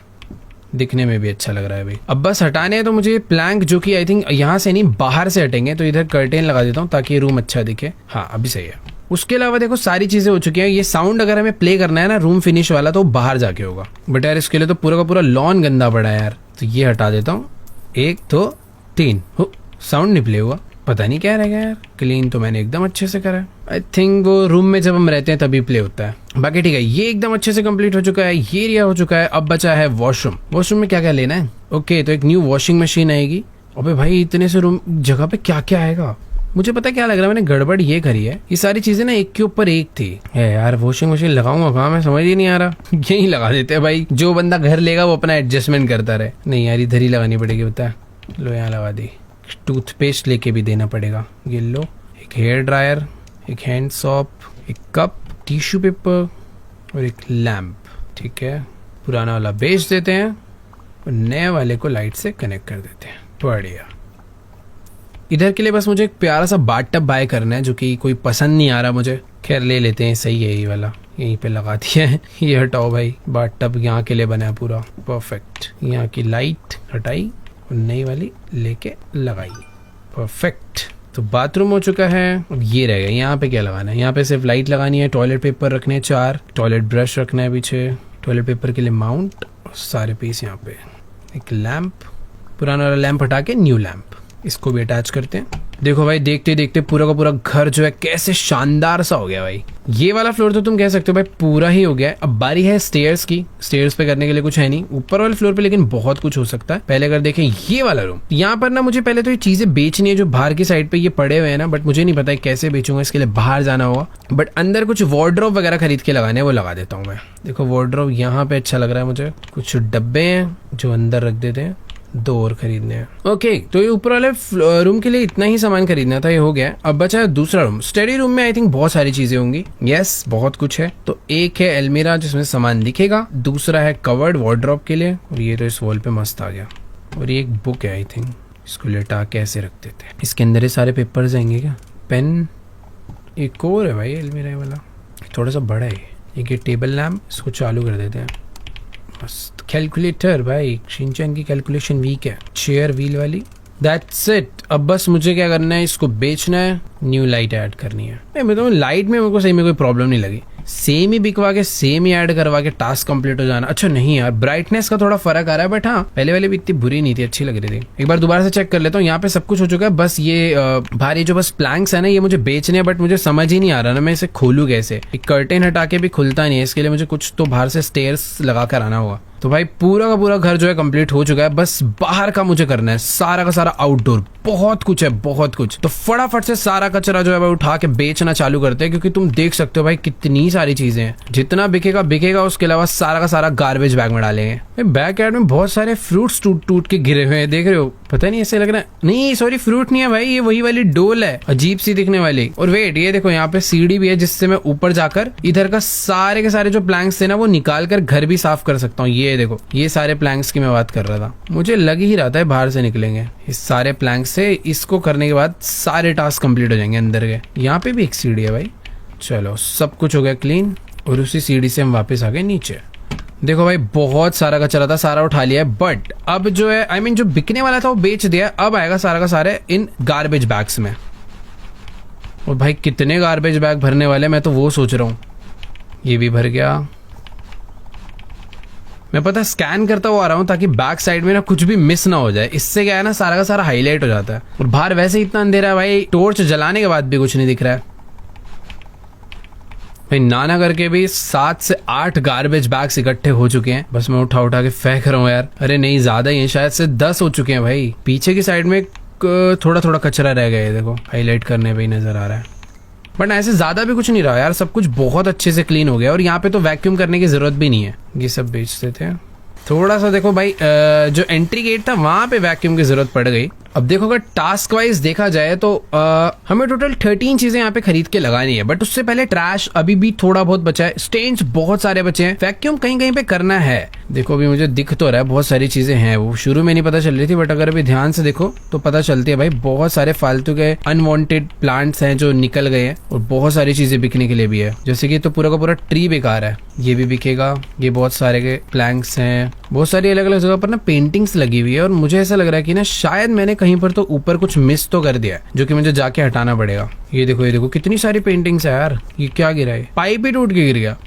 दिखने में भी अच्छा लग रहा है भाई। अब बस हटाने हैं तो मुझे प्लैंक जो कि आई थिंक यहाँ से नहीं बाहर से हटेंगे, तो इधर कर्टेन लगा देता हूँ ताकि रूम अच्छा दिखे। हाँ अभी सही है। उसके अलावा देखो सारी चीजें हो चुकी हैं। ये साउंड अगर हमें प्ले करना है ना रूम फिनिश वाला, तो बाहर जाके होगा, बट यार इसके लिए तो पूरा का पूरा लॉन गंदा पड़ा है यार, तो ये हटा देता हूँ। 1 2 3 साउंड नहीं प्ले हुआ, पता नहीं क्या रह गया यार। क्लीन तो मैंने एकदम अच्छे से करा है, आई थिंक वो रूम में जब हम रहते हैं तभी प्ले होता है। बाकी ठीक है, ये एकदम अच्छे से कंप्लीट हो चुका है, ये एरिया हो चुका है। अब बचा है वॉशरूम। वॉशरूम में क्या क्या लेना है? ओके, तो एक न्यू वॉशिंग मशीन आएगी। अबे भाई इतने से रूम जगह पे क्या क्या आएगा? मुझे पता क्या लग रहा है, मैंने गड़बड़ ये करी है, ये सारी चीजें ना एक के ऊपर एक थी। है यार वॉशिंग मशीन लगाऊंगा कहाँ, मैं समझ ही नहीं आ रहा। यही लगा देते हैं भाई, जो बंदा घर लेगा वो अपना एडजस्टमेंट करता रहे। नहीं यार इधर ही लगानी पड़ेगी, बता लो यहाँ लगा दी। टूथपेस्ट लेके भी देना पड़ेगा, ये लो। एक हेयर ड्रायर, एक हैंड सॉप, एक कप, टिश्यू पेपर और एक लैम्प। ठीक है, पुराना वाला बेच देते हैं और नए वाले को लाइट से कनेक्ट कर देते हैं। बढ़िया। इधर के लिए बस मुझे एक प्यारा सा बाथटब बाय करना है, जो कि कोई पसंद नहीं आ रहा मुझे। खैर ले लेते हैं, सही है ये वाला, यहीं पे लगा दिया है। ये हटाओ भाई, बाथटब यहाँ के लिए बना है पूरा परफेक्ट। यहाँ की लाइट हटाई और नई वाली लेके लगाई, परफेक्ट। तो बाथरूम हो चुका है। अब ये रह गया, यहाँ पे क्या लगाना है? यहाँ पे सिर्फ लाइट लगानी है, टॉयलेट पेपर रखने हैं 4, टॉयलेट ब्रश रखना है पीछे, टॉयलेट पेपर के लिए माउंट और सारे पीस यहाँ पे। एक लैंप, पुराना वाला लैंप हटा के न्यू लैंप, इसको भी अटैच करते हैं। देखो भाई देखते देखते पूरा का पूरा घर जो है कैसे शानदार सा हो गया भाई। ये वाला फ्लोर तो तुम कह सकते हो भाई पूरा ही हो गया है। अब बारी है स्टेयर्स की। स्टेयर्स पे करने के लिए कुछ है नहीं, ऊपर वाले फ्लोर पे लेकिन बहुत कुछ हो सकता है। पहले अगर देखें ये वाला रूम, यहाँ पर ना मुझे पहले तो ये चीजें बेचनी है जो बाहर की साइड पे ये पड़े हुए हैं ना, बट मुझे नहीं पता है कैसे बेचूंगा, इसके लिए बाहर जाना होगा। बट अंदर कुछ वार्डरोब वगैरह खरीद के लगाने, वो लगा देता हूँ मैं। देखो वार्डरोब यहाँ पे अच्छा लग रहा है मुझे। कुछ डब्बे हैं जो अंदर रख देते हैं, 2 और खरीदने हैं। ओके, तो ये ऊपर वाले रूम के लिए इतना ही सामान खरीदना था, ये हो गया। अब बचा है दूसरा रूम। स्टडी रूम में आई थिंक बहुत सारी चीजें होंगी। यस, बहुत कुछ है। तो एक है अलमीरा जिसमें सामान दिखेगा, दूसरा है कवर्ड वार्डरोब के लिए, और ये तो इस वॉल पे मस्त आ गया। और ये एक बुक है आई थिंक, इसको लेटा के ऐसे रख देते हैं। इसके अंदर ये सारे पेपर्स आएंगे क्या? पेन, एक और है भाई अलमीरा वाला, थोड़ा सा बड़ा है। एक ये टेबल लैम्प, इसको चालू कर देते हैं। मस्त। कैलकुलेटर भाई, शिनचैन की कैलकुलेशन वीक है। चेयर व्हील वाली, दैट्स इट। अब बस मुझे क्या करना है, इसको बेचना है, न्यू लाइट ऐड करनी है। मैं बताऊँ लाइट में मेरे को सही में कोई प्रॉब्लम नहीं लगी, सेम ही बिकवा के सेम ही ऐड करवा के टास्क कंप्लीट हो जाना। अच्छा नहीं यार, ब्राइटनेस का थोड़ा फर्क आ रहा है, बट हाँ पहले वाली भी इतनी बुरी नहीं थी, अच्छी लग रही थी। एक बार दोबारा से चेक कर लेता हूँ। यहाँ पे सब कुछ हो चुका है, बस ये भारी जो बस प्लैंक्स है ना, ये मुझे बेचने हैं, बट मुझे समझ ही नहीं आ रहा ना मैं इसे खोलूँ कैसे। एक कर्टेन हटा के भी खुलता नहीं है, इसके लिए मुझे कुछ तो बाहर से स्टेयर्स लगा कर आना होगा। तो भाई पूरा का पूरा घर जो है कंप्लीट हो चुका है, बस बाहर का मुझे करना है सारा का सारा आउटडोर। बहुत कुछ है, बहुत कुछ। तो फटाफट से सारा कचरा जो है भाई उठा के बेचना चालू करते हैं, क्योंकि तुम देख सकते हो भाई कितनी सारी चीजें हैं। जितना बिकेगा बिकेगा, उसके अलावा सारा का सारा गार्बेज बैग में डालेंगे। बैक यार्ड में बहुत सारे फ्रूट्स टूट टूट के गिरे हुए हैं, देख रहे हो? पता नहीं ऐसे लग रहा है, नहीं सॉरी फ्रूट नहीं है भाई, ये वही वाली डोल है, अजीब सी दिखने वाली। और वेट, ये देखो यहाँ पे सीढ़ी भी है, जिससे मैं ऊपर जाकर इधर का सारे के सारे जो प्लैंक्स थे ना वो निकाल कर घर भी साफ कर सकता हूँ। ये देखो, ये सारे प्लैंक्स की मैं बात कर रहा था। मुझे लग ही रहा था बाहर से निकलेंगे इस सारे प्लैंक्स से। इसको करने के बाद सारे टास्क कंप्लीट हो जाएंगे अंदर के। यहाँ पे भी एक सीढ़ी है भाई। चलो सब कुछ हो गया क्लीन, और उसी सीढ़ी से हम वापस आ गए नीचे। देखो भाई बहुत सारा कचरा था, सारा उठा लिया है, बट अब जो है I mean, जो बिकने वाला था वो बेच दिया, अब आएगा सारा का सारे इन गार्बेज बैग्स में। और भाई कितने गार्बेज बैग भरने वाले मैं तो वो सोच रहा हूँ। ये भी भर गया। मैं पता स्कैन करता हुआ आ रहा हूँ ताकि बैक साइड में ना कुछ भी मिस ना हो जाए। इससे क्या है ना, सारा का सारा हाईलाइट हो जाता है। और बाहर वैसे ही इतना अंधेरा है भाई, टॉर्च जलाने के बाद भी कुछ नहीं दिख रहा है भाई। नाना करके भी 7 से 8 गार्बेज बैग्स इकट्ठे हो चुके हैं। बस मैं उठा उठा के फेंक रहा हूँ यार। अरे नहीं, ज्यादा ही है, शायद से 10 हो चुके हैं भाई। पीछे की साइड में थोड़ा थोड़ा कचरा रह गया है, देखो हाईलाइट करने पे ही नजर आ रहा है। बट ऐसे ज्यादा भी कुछ नहीं रहा यार, सब कुछ बहुत अच्छे से क्लीन हो गया। और यहाँ पे तो वैक्यूम करने की जरूरत भी नहीं है, ये सब बेच देते हैं। थोड़ा सा देखो भाई, जो एंट्री गेट था वहां पे वैक्यूम की जरूरत पड़ गई। अब देखो अगर टास्क वाइज देखा जाए तो हमें टोटल 13 चीजें यहाँ पे खरीद के लगानी है। बट उससे पहले ट्रैश अभी भी थोड़ा बहुत बचा है, स्टेन्स बहुत सारे बचे हैं, वैक्यूम कहीं कहीं पे करना है। देखो अभी मुझे दिख तो रहा है बहुत सारी चीजें हैं, वो शुरू में नहीं पता चल रही थी, बट अगर अभी ध्यान से देखो तो पता चलती है भाई। बहुत सारे फालतू के अनवांटेड प्लांट्स हैं जो निकल गए हैं, और बहुत सारी चीजें बिकने के लिए भी है। जैसे कि तो पूरा का पूरा ट्री बेकार है, ये भी बिकेगा। ये बहुत सारे के प्लैंक्स हैं, बहुत सारी अलग अलग जगह पर ना पेंटिंग्स लगी हुई है। और मुझे ऐसा लग रहा है कि ना शायद मैंने कहीं पर तो ऊपर कुछ मिस तो कर दिया है, जो कि मुझे जाके हटाना पड़ेगा। ये देखो कितनी सारी पेंटिंग्स है यार। ये क्या गिरा है, पाइप ही टूट के गिर गया।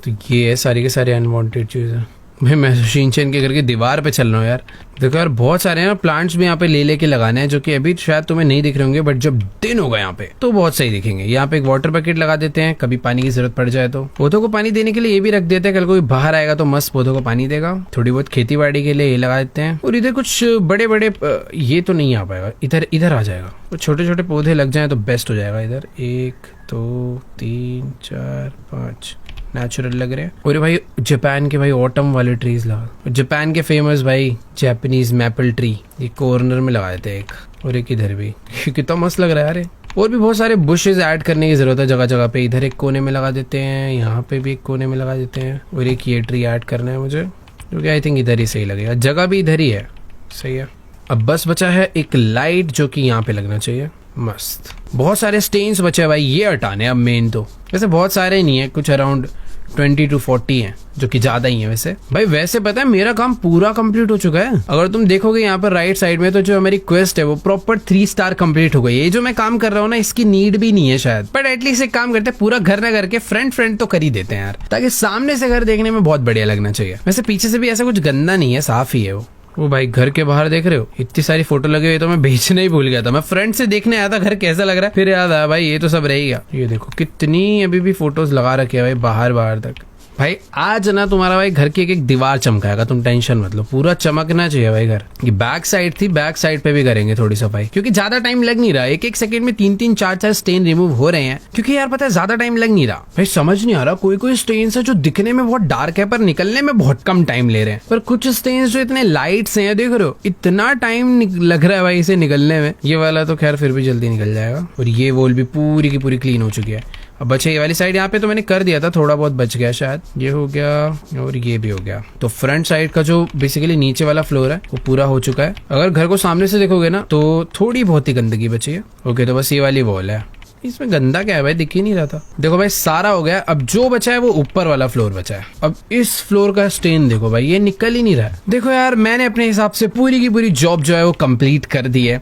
तो ये है सारी के सारे अनवांटेड चीजें। भाई मैं शिनचैन के घर की दीवार पे चल रहा हूँ यार। देखो यार बहुत सारे ना प्लांट्स भी यहाँ पे ले लेके लगाने हैं, जो कि अभी शायद तुम्हें नहीं दिख रहे होंगे, बट जब दिन होगा यहाँ पे तो बहुत सही दिखेंगे। यहाँ पे एक वाटर बकेट लगा देते हैं, कभी पानी की जरूरत पड़ जाए तो। पौधों को पानी देने के लिए ये भी रख देते हैं, कल कोई बाहर आएगा तो मस्त पौधों को पानी देगा। थोड़ी बहुत खेती बाड़ी के लिए ये लगा देते हैं। और इधर कुछ बड़े बड़े ये तो नहीं आ पाएगा, इधर आ जाएगा। तो छोटे छोटे पौधे लग जाए तो बेस्ट हो जाएगा। इधर 1 2 3 4 5 नेचुरल लग रहे हैं। और भाई जापान के भाई ऑटम वाले ट्रीज लगा, जापान के फेमस भाई जापानीज मैपल ट्री, ये कॉर्नर में लगा देते हैं एक, और एक इधर भी। कितना मस्त लग रहा है यार। और भी बहुत सारे बुशेस ऐड करने की जरूरत है जगह जगह पे। इधर एक कोने में लगा देते हैं, यहाँ पे भी एक कोने में लगा देते हैं, और एक ये ट्री ऐड करना है मुझे, क्योंकि आई थिंक इधर ही सही लगेगा। जगह भी इधर ही है, सही है। अब बस बचा है एक लाइट, जो कि यहाँ पे लगना चाहिए। मस्त। बहुत सारे स्टेन्स बचे हैं भाई, ये हटाने अब मेन तो। वैसे बहुत सारे नहीं है, कुछ अराउंड 20 to 40 हैं, जो कि ज्यादा ही है वैसे। भाई वैसे पता है मेरा काम पूरा कंप्लीट हो चुका है। अगर तुम देखोगे यहाँ पर राइट साइड में, तो जो हमारी क्वेस्ट है वो प्रॉपर 3 स्टार कंप्लीट हो गई। ये जो मैं काम कर रहा हूँ ना, इसकी नीड भी नहीं है शायद, बट एटलीस्ट एक काम करते हैं, पूरा घर ना करके फ्रंट तो कर ही देते हैं यार, ताकि सामने से घर देखने में बहुत बढ़िया लगना चाहिए। वैसे पीछे से भी ऐसा कुछ गंदा नहीं है, साफ ही है वो भाई घर के बाहर देख रहे हो, इतनी सारी फोटो लगे हुए, तो मैं बेचना ही भूल गया था। मैं फ्रंट से देखने आया था घर कैसा लग रहा है, फिर याद आया भाई ये तो सब रहेगा। ये देखो कितनी अभी भी फोटोज लगा रखे है भाई, बाहर तक। भाई आज ना तुम्हारा भाई घर की एक दीवार चमकाएगा, तुम टेंशन मत लो, पूरा चमकना चाहिए भाई घर। ये बैक साइड थी, बैक साइड पे भी करेंगे थोड़ी सफाई, क्योंकि ज्यादा टाइम लग नहीं रहा। एक सेकंड में 3 4 स्टेन रिमूव हो रहे हैं, क्योंकि यार पता है ज्यादा टाइम लग नहीं रहा। भाई समझ नहीं आ रहा, कोई स्टेन्स है जो दिखने में बहुत डार्क है पर निकलने में बहुत कम टाइम ले रहे हैं, पर कुछ स्टेन्स जो इतने लाइट्स हैं, देख रहे हो इतना टाइम लग रहा है भाई इसे निकलने में। ये वाला तो खैर फिर भी जल्दी निकल जाएगा। और ये वॉल भी पूरी की पूरी क्लीन हो चुकी है। अब बचे ये वाली साइड, यहाँ पे तो मैंने कर दिया था, थोड़ा बहुत बच गया शायद। ये हो गया और ये भी हो गया। तो फ्रंट साइड का जो बेसिकली नीचे वाला फ्लोर है वो पूरा हो चुका है। अगर घर को सामने से देखोगे ना तो थोड़ी बहुत ही गंदगी बची है। ओके, तो बस ये वाली वॉल है, इसमें गंदा क्या है भाई, दिख ही नहीं रहा था। देखो भाई सारा हो गया। अब जो बचा है वो ऊपर वाला फ्लोर बचा है। अब इस फ्लोर का स्टेन देखो भाई, ये निकल ही नहीं रहा है। देखो यार मैंने अपने हिसाब से पूरी की पूरी जॉब जो है वो कंप्लीट कर दी है।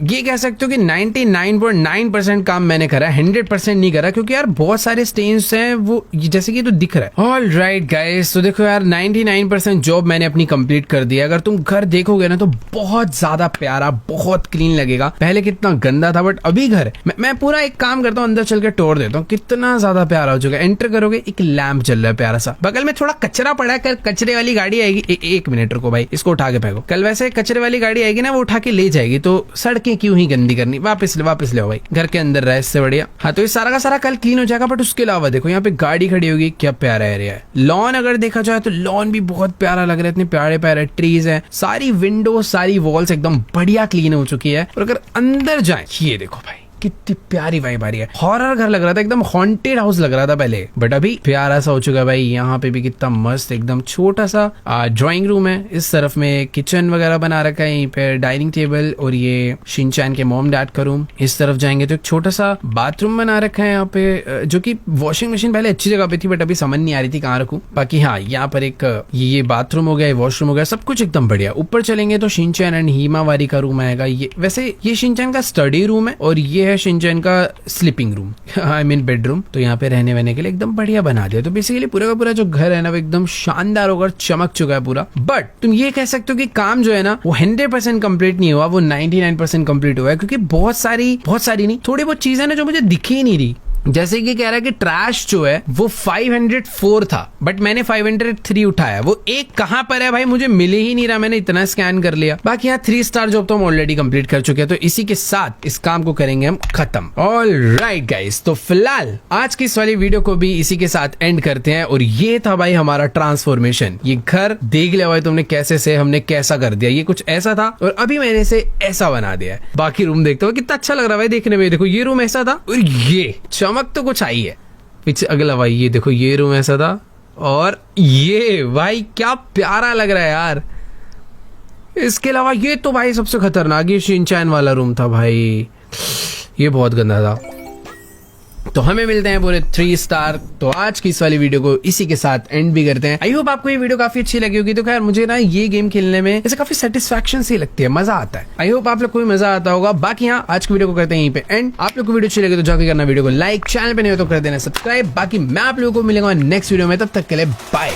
ये कह सकते हो कि 99.9% काम मैंने करा, 100% नहीं करा, क्योंकि यार बहुत सारे स्टेन्स हैं वो जैसे कि तो दिख रहा है। ऑल राइट गाइस, तो देखो यार 99% जॉब मैंने अपनी कंप्लीट कर दी है। अगर तुम घर देखोगे ना तो बहुत ज्यादा प्यारा, बहुत क्लीन लगेगा। पहले कितना गंदा था, बट अभी घर मैं पूरा एक काम करता हूँ, अंदर चल के टोर देता हूँ, कितना ज्यादा प्यारा हो चुका है। एंटर करोगे, एक लैंप जल रहा है प्यारा सा, बगल में थोड़ा कचरा पड़ा है, कचरे वाली गाड़ी आएगी। एक मिनट रुको भाई, इसको उठा के फेंको। कल वैसे कचरे वाली गाड़ी आएगी ना, वो उठा के ले जाएगी, तो सड़कें क्यों ही गंदी करनी, वापस ले भाई, घर के अंदर रहे, इससे बढ़िया। हाँ तो ये सारा का सारा कल क्लीन हो जाएगा। बट उसके अलावा देखो यहाँ पे गाड़ी खड़ी होगी, क्या प्यारा एरिया है। लॉन अगर देखा जाए तो लॉन भी बहुत प्यारा लग रहा है, इतने प्यारे प्यारे ट्रीज है, सारी विंडो सारी वॉल्स एकदम बढ़िया क्लीन हो चुकी है। और अगर अंदर जाए, ये देखो भाई कितनी प्यारी वाइब आ रही है। हॉरर घर लग रहा था, एकदम हॉन्टेड हाउस लग रहा था पहले, बट अभी प्यारा सा हो चुका है भाई। यहाँ पे भी कितना मस्त एकदम छोटा सा ड्राइंग रूम है। इस तरफ में किचन वगैरह बना रखा है, यहीं पे डाइनिंग टेबल और ये शिनचैन के मॉम डैड का रूम। इस तरफ जाएंगे तो एक छोटा सा बाथरूम बना रखा है यहाँ पे, जो कि वॉशिंग मशीन पहले अच्छी जगह पे थी बट अभी समझ नहीं आ रही थी कहाँ रखूं। बाकी हाँ, यहाँ पर एक ये बाथरूम हो गया, वॉशरूम हो गया, सब कुछ एकदम बढ़िया। ऊपर चलेंगे तो शिनचैन एंड हिमावारी का रूम आएगा। ये वैसे ये शिनचैन का स्टडी रूम है और ये है शिनचैन का sleeping room, I mean bedroom. तो यहाँ पे रहने वहने के लिए एकदम बढ़िया बना दिया। तो बेसिकली पूरा का पूरा जो घर है ना वो एकदम शानदार होकर चमक चुका है पूरा। बट तुम ये कह सकते हो कि काम जो है ना वो 100% कंप्लीट नहीं हुआ, वो 99% कंप्लीट हुआ है, क्योंकि बहुत सारी नहीं, थोड़ी बहुत चीजें ना जो मुझे दिखी ही नहीं रही। जैसे कि कह रहा है कि ट्रैश जो है वो 504 था बट मैंने 503 उठाया। वो एक कहां पर है भाई मुझे मिल ही नहीं रहा, मैंने इतना स्कैन कर लिया। बाकी यहाँ 3 स्टार जॉब तो हम ऑलरेडी कंप्लीट कर चुके हैं। तो इसी के साथ इस काम को करेंगे हम खत्म। ऑलराइट गाइस, तो फिलहाल आज की इस वाली वीडियो को भी इसी के साथ एंड करते हैं। और ये था भाई हमारा ट्रांसफॉर्मेशन। ये घर देख लिया भाई तुमने कैसे से हमने कैसा कर दिया। ये कुछ ऐसा था और अभी मैंने इसे ऐसा बना दिया है। बाकी रूम देखते हो कितना अच्छा लग रहा है भाई देखने में। देखो ये रूम ऐसा था और ये चमक तो कुछ आई है। पीछे अगला भाई ये देखो, ये रूम ऐसा था और ये भाई क्या प्यारा लग रहा है यार। इसके अलावा ये तो भाई सबसे खतरनाक ये शिनचैन वाला रूम था भाई, ये बहुत गंदा था। तो हमें मिलते हैं पूरे 3 स्टार। तो आज की इस वाली वीडियो को इसी के साथ एंड भी करते हैं। आई होप आपको ये वीडियो काफी अच्छी लगी होगी। तो खैर मुझे ना ये गेम खेलने में ऐसे काफी सेटिस्फैक्शन सी लगती है, मजा आता है। आई होप आप लोग को भी मजा आता होगा। बाकी हाँ, आज की वीडियो को करते हैं यहीं पे एंड। आप लोग को वीडियो अच्छी लगी तो जाके करना वीडियो को लाइक, चैनल पे नहीं हो तो कर देना सब्सक्राइब। बाकी मैं आप लोगों को मिलूंगा नेक्स्ट वीडियो में, तब तक के लिए बाय।